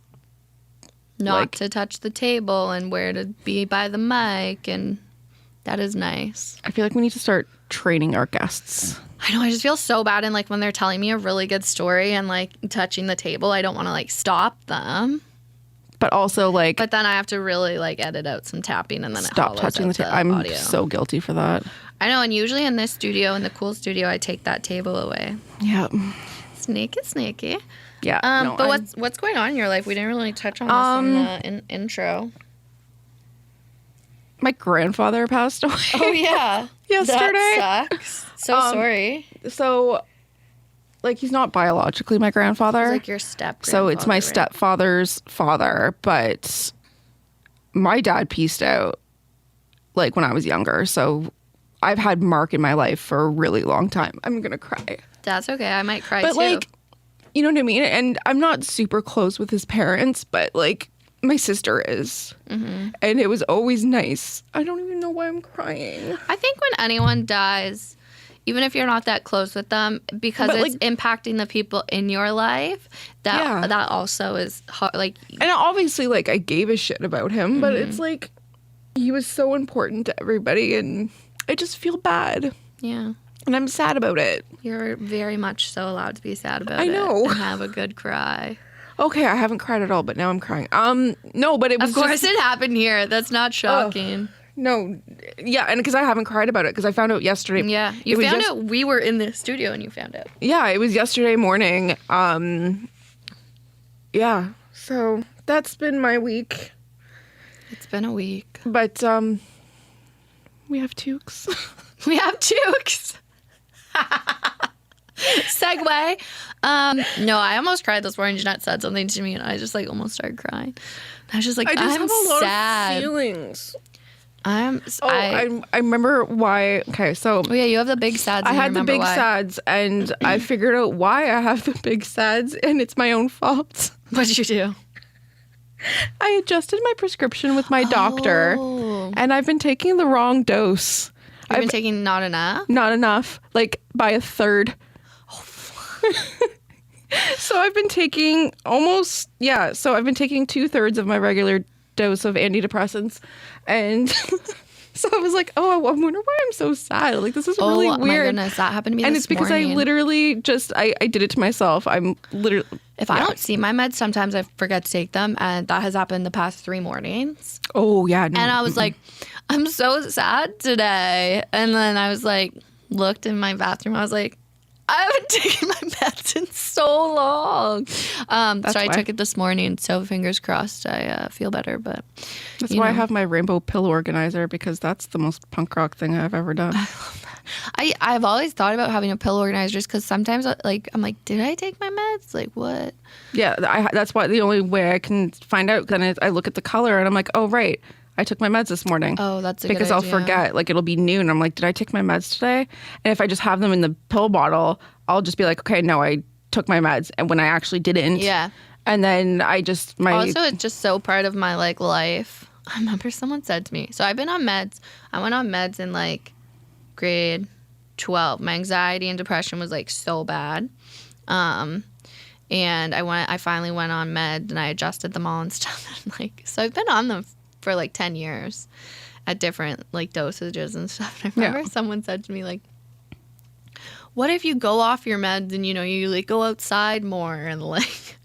not like- to touch the table and where to be by the mic. And that is nice. I feel like we need to start training our guests. I know, I just feel so bad. And like when they're telling me a really good story and like touching the table, I don't want to like stop them. But also like But then I have to really like edit out some tapping and then it stop hollows touching the out table. I'm audio. so guilty for that. I know, and usually in this studio, in the cool studio, I take that table away. Yeah. Sneaky, sneaky. Yeah. no, But I'm- what's going on in your life? We didn't really touch on this in the intro. my grandfather passed away. Oh yeah, Yesterday. That sucks. So sorry. So like he's not biologically my grandfather. It's like your step. So it's my grandfather, right? stepfather's father, but my dad pieced out like when I was younger. So I've had Mark in my life for a really long time. I'm going to cry. That's okay. I might cry But too. like, you know what I mean? And I'm not super close with his parents, but like my sister is. Mm-hmm. And it was always nice. I don't even know why I'm crying. I think when anyone dies, even if you're not that close with them, because But, it's like- impacting the people in your life, that also is hard. Like, And obviously, like, I gave a shit about him, but Mm-hmm. it's like he was so important to everybody, and I just feel bad. yeah, And I'm sad about it. you're very much so allowed to be sad about I it. know. And have a good cry. Okay, I haven't cried at all, but now I'm crying. No, but it was Of course, just, it happened here. That's not shocking. no, yeah, and because I haven't cried about it because I found out yesterday. Yeah, It you was found just- out we were in the studio and you found out. Yeah, it was yesterday morning. Yeah, so that's been my week. It's been a week. But we have toques. We have Tukes. Segue. No, I almost cried this morning. Jeanette said something to me, and I just like almost started crying. I was just like, I just I'm have a lot sad. of feelings. I remember why. Okay, so oh yeah, you have the big sads. I and you had the remember big why. sads, and I figured out why I have the big sads, and it's my own fault. What'd you do? I adjusted my prescription with my doctor, Oh. and I've been taking the wrong dose. You've been taking not enough? Not enough, like by a third. So I've been taking So I've been taking 2/3 of my regular dose of antidepressants, and so I was like, oh, I wonder why I'm so sad. Like, this is really weird. Oh my goodness, that happened to me And this it's because morning. I literally just I did it to myself. I'm literally If I don't see my meds, sometimes I forget to take them, and that has happened the past 3 mornings. Oh yeah, no. And I was like, I'm so sad today. And then I was like, looked in my bathroom. I was like, I haven't taken my meds in so long. So I why. took it this morning. So fingers crossed, I feel better. But That's you why I know. have my rainbow pill organizer, because that's the most punk rock thing I've ever done. I've always thought about having a pill organizer just because sometimes like I'm like, did I take my meds? Like what? Yeah, that's why the only way I can find out then is I look at the color and I'm like, oh right, I took my meds this morning. Oh, that's a because good I'll idea. forget. Like it'll be noon. I'm like, did I take my meds today? And if I just have them in the pill bottle, I'll just be like, okay, no, I took my meds, and when I actually didn't. Yeah. And then I just Also, it's just so part of my like life. I remember someone said to me, so I've been on meds. I went on meds in like grade 12. My anxiety and depression was like so bad. And I finally went on meds and I adjusted them all and stuff. And, like, so I've been on them for like 10 years at different like dosages and stuff. And I remember someone said to me like, what if you go off your meds and, you know, you like go outside more? And like,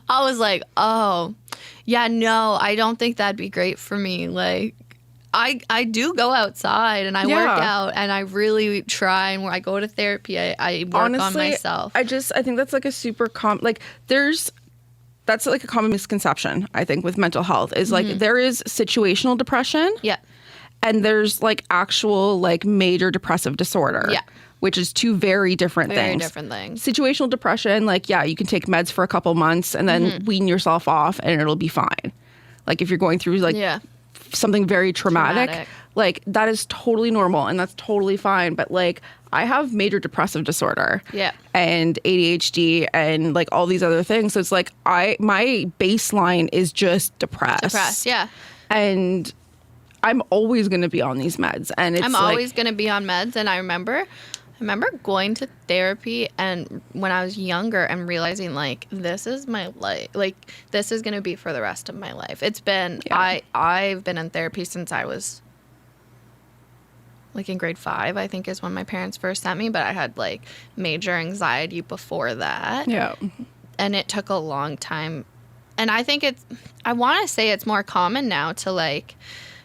I was like, oh, yeah, no, I don't think that'd be great for me. Like, I do go outside and I work out and I really try, and when I go to therapy, I work on myself. I think that's like a super that's like a common misconception, I think, with mental health is like there is situational depression. Yeah. And there's like actual like major depressive disorder. Yeah. Which is two very different things. Very different things. Situational depression, like, yeah, you can take meds for a couple months and then wean yourself off and it'll be fine. Like if you're going through like something very traumatic, like that is totally normal and that's totally fine. But like I have major depressive disorder and ADHD and like all these other things. So it's like my baseline is just depressed. Yeah. And I'm always going to be on these meds. And it's always going to be on meds. And I remember going to therapy and when I was younger and realizing like this is my life, like this is going to be for the rest of my life. It's been I've been in therapy since I was like in grade 5, I think is when my parents first sent me, but I had like major anxiety before that. Yeah. And it took a long time. And I think I want to say it's more common now to like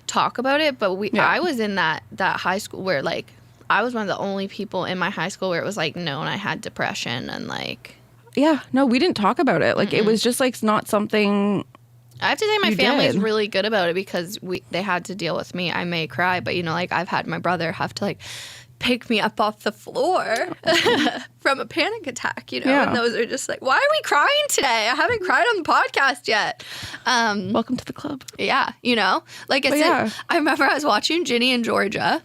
talk about it, but I was in that high school where like I was one of the only people in my high school where it was like known I had depression and like no, we didn't talk about it. Like it was just like not something. I have to say my family's really good about it because they had to deal with me. I may cry, but you know, like I've had my brother have to like pick me up off the floor from a panic attack, you know, and those are just like, why are we crying today? I haven't cried on the podcast yet. Welcome to the club. Yeah, you know, like I said, I remember I was watching Ginny and Georgia,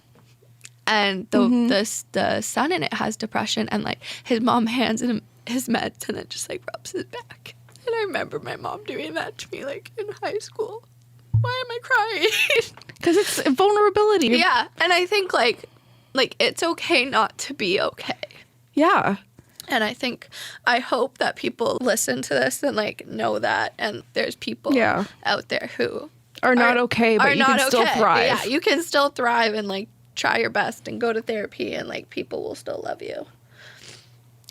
and the son in it has depression, and like his mom hands him his meds and it just like rubs his back. And I remember my mom doing that to me like in high school. Why am I crying? Because it's vulnerability. Yeah, and I think like it's okay not to be okay. Yeah. And I hope that people listen to this and like know that, and there's people out there who are not okay, but you can still thrive. Yeah, you can still thrive and like try your best and go to therapy, and like people will still love you.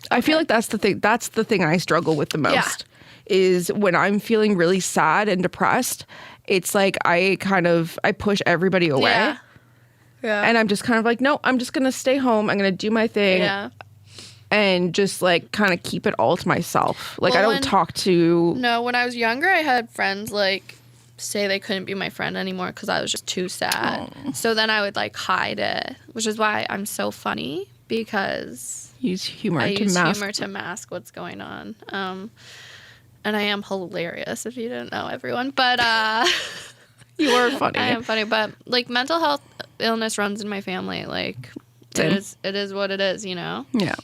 I feel like that's the thing. That's the thing I struggle with the most. Is when I'm feeling really sad and depressed, it's like I push everybody away. Yeah. And I'm just kind of like, no, I'm just going to stay home. I'm going to do my thing. Yeah. And just like kind of keep it all to myself. Like I don't talk to. No, when I was younger, I had friends like say they couldn't be my friend anymore because I was just too sad. Oh. So then I would like hide it, which is why I'm so funny because Use humor I to use mask. humor to mask what's going on. And I am hilarious, if you didn't know, everyone. But You are funny. I am funny. But like mental health illness runs in my family. Like Same. it is what it is, you know? Yeah.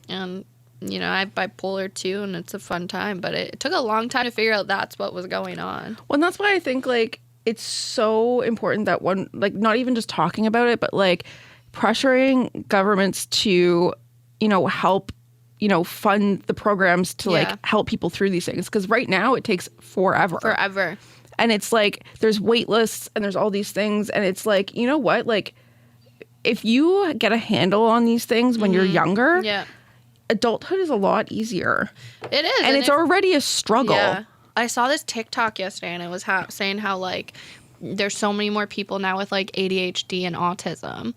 And, you know, I have bipolar too, and it's a fun time. But it took a long time to figure out that's what was going on. Well, and that's why I think like it's so important that one, like, not even just talking about it, but like pressuring governments to, you know, help, you know, fund the programs to like help people through these things. Because right now it takes forever. And it's like there's wait lists and there's all these things. And it's like, you know what? Like, if you get a handle on these things when you're younger, adulthood is a lot easier. It is. And it's already a struggle. Yeah. I saw this TikTok yesterday, and it was saying how, like, there's so many more people now with, like, ADHD and autism.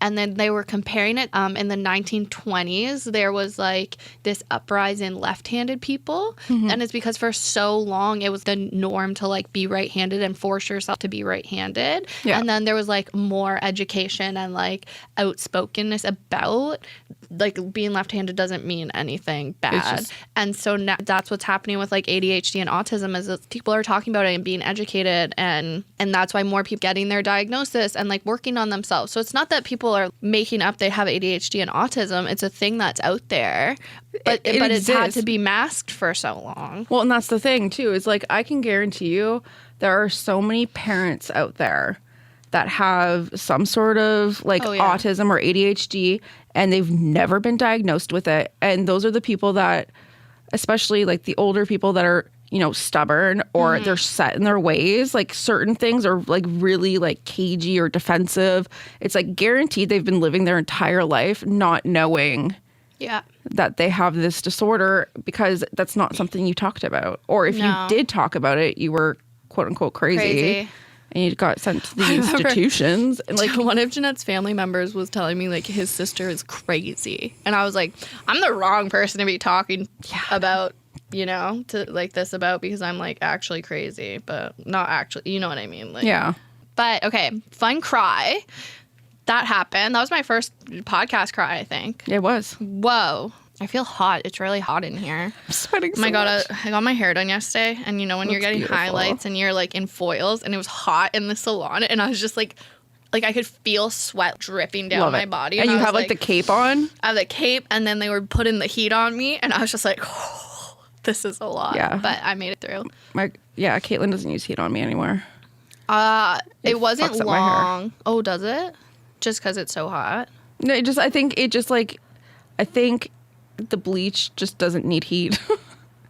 And then they were comparing it in the 1920s. There was, like, this uprising in left-handed people. And it's because for so long it was the norm to, like, be right-handed and force yourself to be right-handed. Yeah. And then there was, like, more education and, like, outspokenness about, like, being left-handed doesn't mean anything bad. And so now that's what's happening with, like, ADHD and autism is that people are talking about it and being educated. And that's why more people getting their diagnosis and, like, working on themselves. So it's not that people are making up they have ADHD and autism. It's a thing that's out there, but it's had to be masked for so long. Well, and that's the thing too, is like I can guarantee you there are so many parents out there that have some sort of like autism or ADHD and they've never been diagnosed with it. And those are the people that, especially like the older people that are, you know, stubborn or they're set in their ways. Like certain things are like really like cagey or defensive. It's like guaranteed they've been living their entire life not knowing that they have this disorder because that's not something you talked about. Or if you did talk about it, you were quote unquote crazy. And you got sent to the institutions. And like one of Jeanette's family members was telling me like his sister is crazy. And I was like, I'm the wrong person to be talking about, you know, to like this about because I'm like actually crazy, but not actually, you know what I mean? Like, But okay, fun cry. That happened. That was my first podcast cry, I think. It was. Whoa. I feel hot. It's really hot in here. I'm sweating so my God, much. I got my hair done yesterday. And you know when you're getting beautiful. highlights and you're like in foils and it was hot in the salon and I was just like I could feel sweat dripping down my body. And you I have was like the cape on? I have the cape and then they were putting the heat on me and I was just like, oh, this is a lot. Yeah. But I made it through. Caitlin doesn't use heat on me anymore. It wasn't fucks up my hair. long. Oh, does it? Just because it's so hot? No, I think the bleach just doesn't need heat.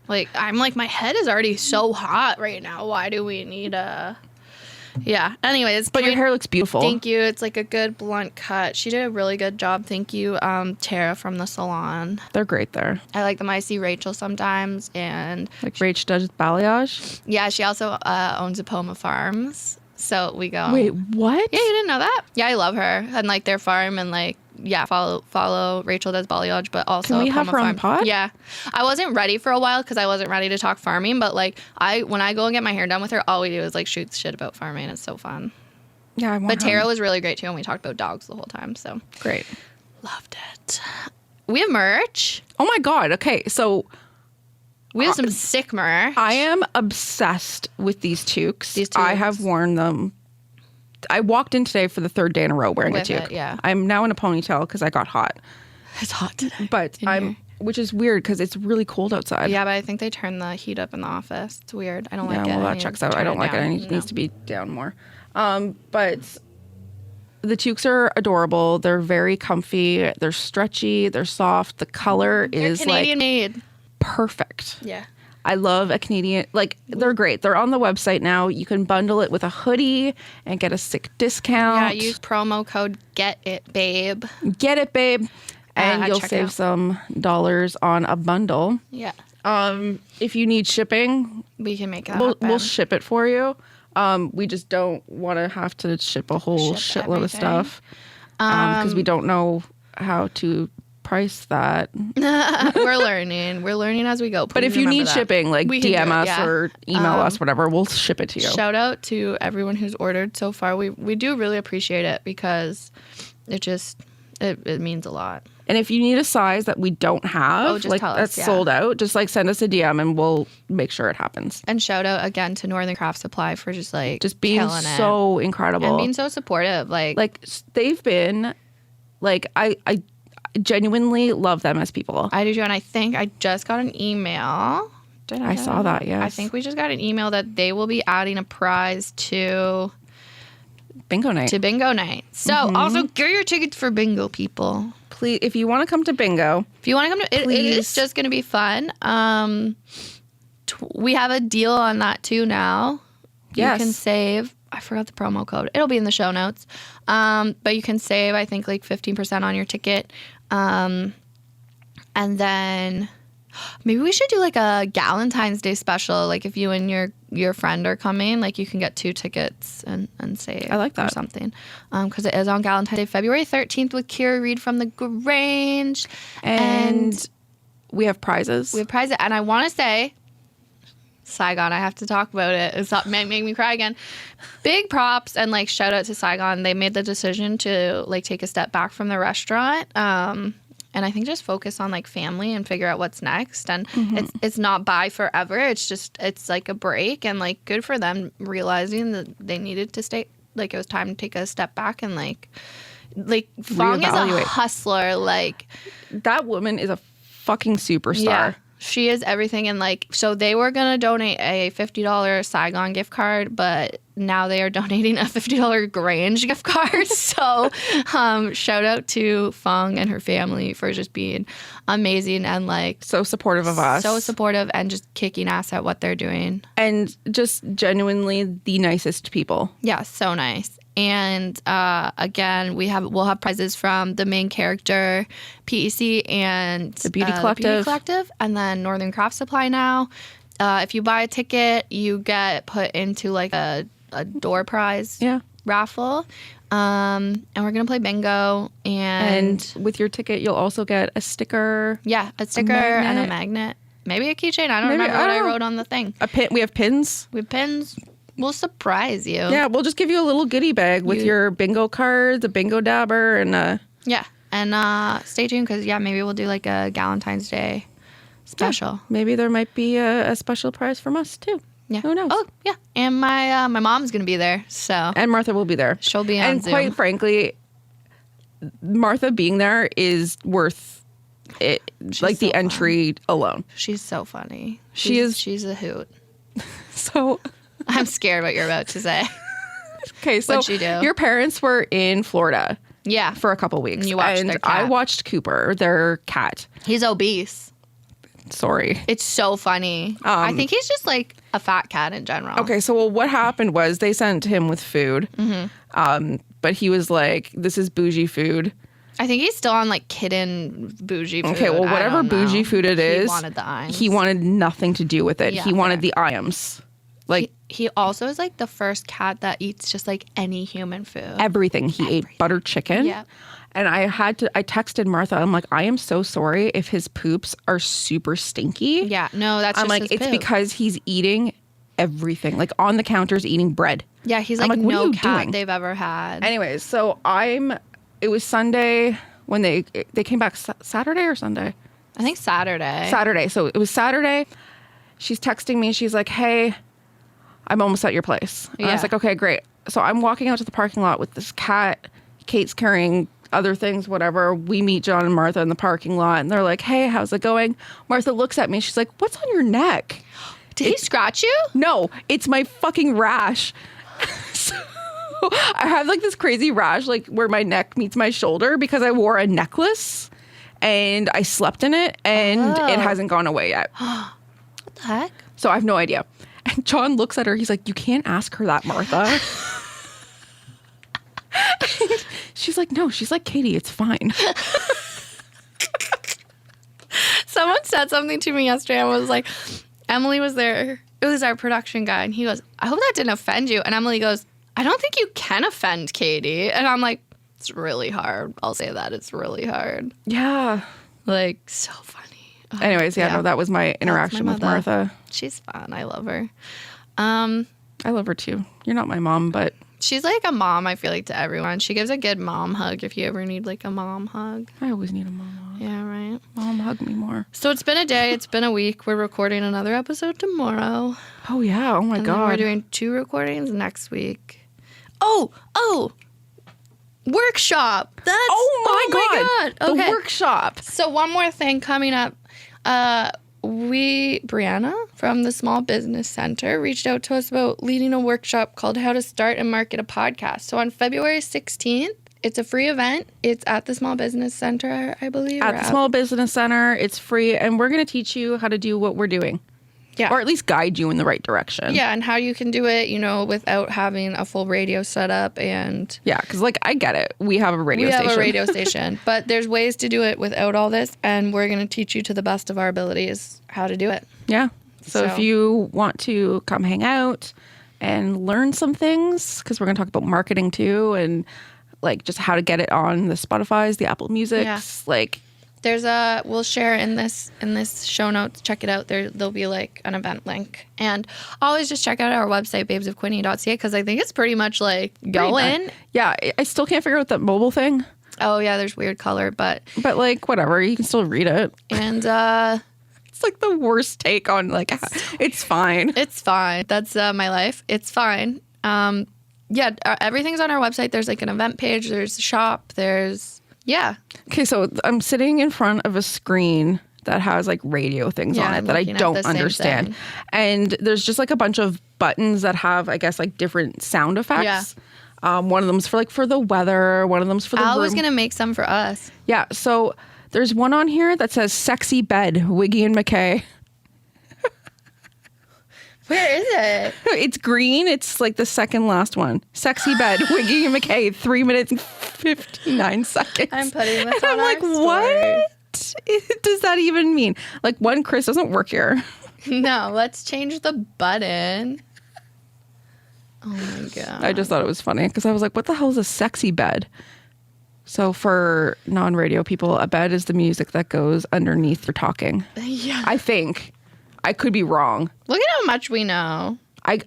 Like, I'm like, my head is already so hot right now. Why do we need Yeah. Anyways. But your hair looks beautiful. Thank you. It's like a good blunt cut. She did a really good job. Thank you, Tara from the salon. They're great there. I like them. I see Rachel sometimes. And like Rach does balayage? Yeah, she also owns Apoma Farms. So we go. Wait, what? Yeah, you didn't know that? Yeah, I love her. And like their farm and like, yeah, follow Rachel does balayage, but also Can we have her on the pod? Yeah. I wasn't ready for a while because I wasn't ready to talk farming, but like when I go and get my hair done with her, all we do is like shoot shit about farming. It's so fun. Yeah, I want But Tara was really great too, and we talked about dogs the whole time, so. Great. Loved it. We have merch. Oh my God. Okay, so we have some sick merch. I am obsessed with these toques. I have worn them. I walked in today for the third day in a row wearing a toque. I'm now in a ponytail because I got hot. It's hot today. But which is weird because it's really cold outside. Yeah, but I think they turn the heat up in the office. It's weird. I don't like it. Yeah, well, that checks out. I don't like it. It needs to be down more. But the toques are adorable. They're very comfy. They're stretchy. They're soft. The color is Canadian made. Perfect. Yeah. I love a Canadian, like, they're great. They're on the website now. You can bundle it with a hoodie and get a sick discount. Yeah, use promo code GETITBABE. Get it, babe. And you'll save some dollars on a bundle. Yeah. If you need shipping, we can make it happen. We'll ship it for you. We just don't want to have to ship a whole shitload of stuff because we don't know how to price that. We're learning as we go. But if you need shipping, like DM us or email us, whatever, we'll ship it to you. Shout out to everyone who's ordered so far. We do really appreciate it because it means a lot. And if you need a size that we don't have, just tell us, that's yeah. sold out, just like send us a DM and we'll make sure it happens. And shout out again to Northern Craft Supply for just Being killing so it. incredible. And being so supportive. Like they've been I genuinely love them as people. I do too. And I think I just got an email. I saw that, yes. I think we just got an email that they will be adding a prize to Bingo night. Bingo night. So also get your tickets for bingo, people. Please, if you want to come to bingo. If you want to come to it is just going to be fun. We have a deal on that too now. Yes. You can save. I forgot the promo code. It'll be in the show notes. But you can save, I think, 15% on your ticket. And then maybe we should do a Galentine's Day special. If you and your friend are coming, you can get 2 tickets and save. I like that. Or something. Because it is on Galentine's Day, February 13th with Kira Reed from the Grange. And we have prizes. And I want to say, Saigon, I have to talk about it. It's not make me cry again. Big props and shout out to Saigon. They made the decision to take a step back from the restaurant. And I think just focus on family and figure out what's next. And it's not bye forever. It's a break, and good for them realizing that they needed to stay. It was time to take a step back and Fong is a hustler. That woman is a fucking superstar. Yeah. She is everything. And so they were going to donate a $50 Saigon gift card, but now they are donating a $50 Grange gift card. So shout out to Fong and her family for just being amazing and so supportive of us. So supportive and just kicking ass at what they're doing. And just genuinely the nicest people. Yeah, so nice. And again, we'll have prizes from the main character, PEC, and the Beauty Collective, and then Northern Craft Supply now. If you buy a ticket, you get put into a door prize raffle. And we're going to play bingo. And with your ticket, you'll also get a sticker. Yeah, a sticker and a magnet. Maybe a keychain. I don't remember what I wrote on the thing. A pin. We have pins. We have pins. We'll surprise you. Yeah, we'll just give you a little goodie bag with your bingo cards, a bingo dabber, and yeah. And stay tuned because maybe we'll do a Galentine's Day special. Yeah, maybe there might be a special prize from us too. Yeah. Who knows? Oh yeah. And my mom's gonna be there. So and Martha will be there. She'll be on and Zoom. Quite frankly, Martha being there is worth it. She's the so entry alone. She's so funny. She's a hoot. So. I'm scared what you're about to say. Okay, so What'd you do? Your parents were in Florida. Yeah. For a couple weeks. And you watched their cat. I watched Cooper, their cat. He's obese. Sorry. It's so funny. I think he's just a fat cat in general. Okay, so what happened was they sent him with food. But he was like, this is bougie food. I think he's still on kitten bougie food. Okay, well, whatever bougie food it is. He wanted the iams. He wanted nothing to do with it. Yeah, he wanted the iams. He also is the first cat that eats just any human food. Everything. He ate butter chicken. Yeah. And I texted Martha. I'm like, I am so sorry if his poops are super stinky. Yeah. No, that's just his it's poop. because he's eating everything. On the counters eating bread. Yeah, he's I'm no what are you cat doing? they've ever had. Anyways, so it was Sunday when they came back. Saturday or Sunday? I think Saturday. Saturday. So it was Saturday. She's texting me. She's like, hey, I'm almost at your place. And I was like, okay, great. So I'm walking out to the parking lot with this cat. Kate's carrying other things, whatever. We meet John and Martha in the parking lot, and they're like, hey, how's it going? Martha looks at me. She's like, what's on your neck? Did he scratch you? No, it's my fucking rash. So I have this crazy rash, where my neck meets my shoulder because I wore a necklace and I slept in it, and it hasn't gone away yet. What the heck? So I have no idea. And John looks at her. He's like, you can't ask her that, Martha. She's like, no. She's like, Katie, it's fine. Someone said something to me yesterday and was like, Emily was there. It was our production guy. And he goes, I hope that didn't offend you. And Emily goes, I don't think you can offend Katie. And I'm like, it's really hard. I'll say that. It's really hard. Yeah. So funny. Anyways, no, that was my interaction with Martha. She's fun. I love her. I love her too. You're not my mom, but She's like a mom, I feel like, to everyone. She gives a good mom hug if you ever need like a mom hug. I always need a mom hug. Yeah, right. Mom, hug me more. So it's been a day. It's been a week. We're recording another episode tomorrow. Oh, yeah. Oh, my And God. then we're doing 2 recordings next week. Oh! Workshop. Oh, my God. Okay. The workshop. So one more thing coming up. Brianna from the Small Business Center reached out to us about leading a workshop called How to Start and Market a Podcast. So on February 16th, it's a free event. It's at the Small Business Center, I believe. At the Small Business Center. It's free. And we're going to teach you how to do what we're doing. Yeah. Or at least guide you in the right direction. Yeah, and how you can do it, without having a full radio setup and... Yeah, because, I get it. We have a radio station. We have a radio station. But there's ways to do it without all this, and we're going to teach you to the best of our abilities how to do it. Yeah. So if you want to come hang out and learn some things, because we're going to talk about marketing too, and, just how to get it on the Spotifys, the Apple Musics, we'll share in this show notes. Check it out. There'll be an event link. And always just check out our website, babesofquinny.ca, because I think it's pretty much go in. Yeah, I still can't figure out that mobile thing. Oh yeah, there's weird color, but whatever, you can still read it. And it's the worst take on it's fine. It's fine. That's my life. It's fine. Everything's on our website. There's an event page. There's a shop. Yeah. Okay, so I'm sitting in front of a screen that has radio things on it that I don't understand. And there's just a bunch of buttons that have, I guess, different sound effects. Yeah. One of them's for the weather. One of them's for the room. I was going to make some for us. Yeah, so there's one on here that says sexy bed, Wiggy and McKay. Where is it? It's green. It's the second last one. Sexy bed, Wiggy and McKay, 3 minutes and 59 seconds. I'm putting this and on I'm our story. What does that even mean? One, Chris doesn't work here. No, let's change the button. Oh my God. I just thought it was funny because I was like, what the hell is a sexy bed? So for non-radio people, a bed is the music that goes underneath your talking. Yeah. I think. I could be wrong. Look at how much we know. I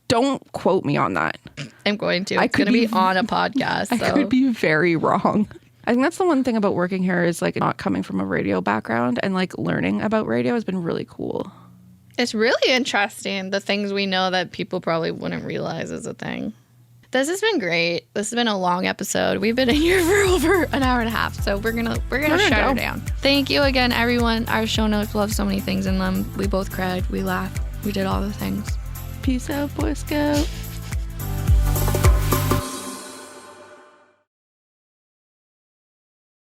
don't quote me on that. I'm going to. It's going to be on a podcast. I could be very wrong. I think that's the one thing about working here is not coming from a radio background and learning about radio has been really cool. It's really interesting, the things we know that people probably wouldn't realize is a thing. This has been great. This has been a long episode. We've been in here for over an hour and a half, so we're gonna shut her down. Thank you again, everyone. Our show notes will have so many things in them. We both cried. We laughed. We did all the things. Peace out, Boy Scout.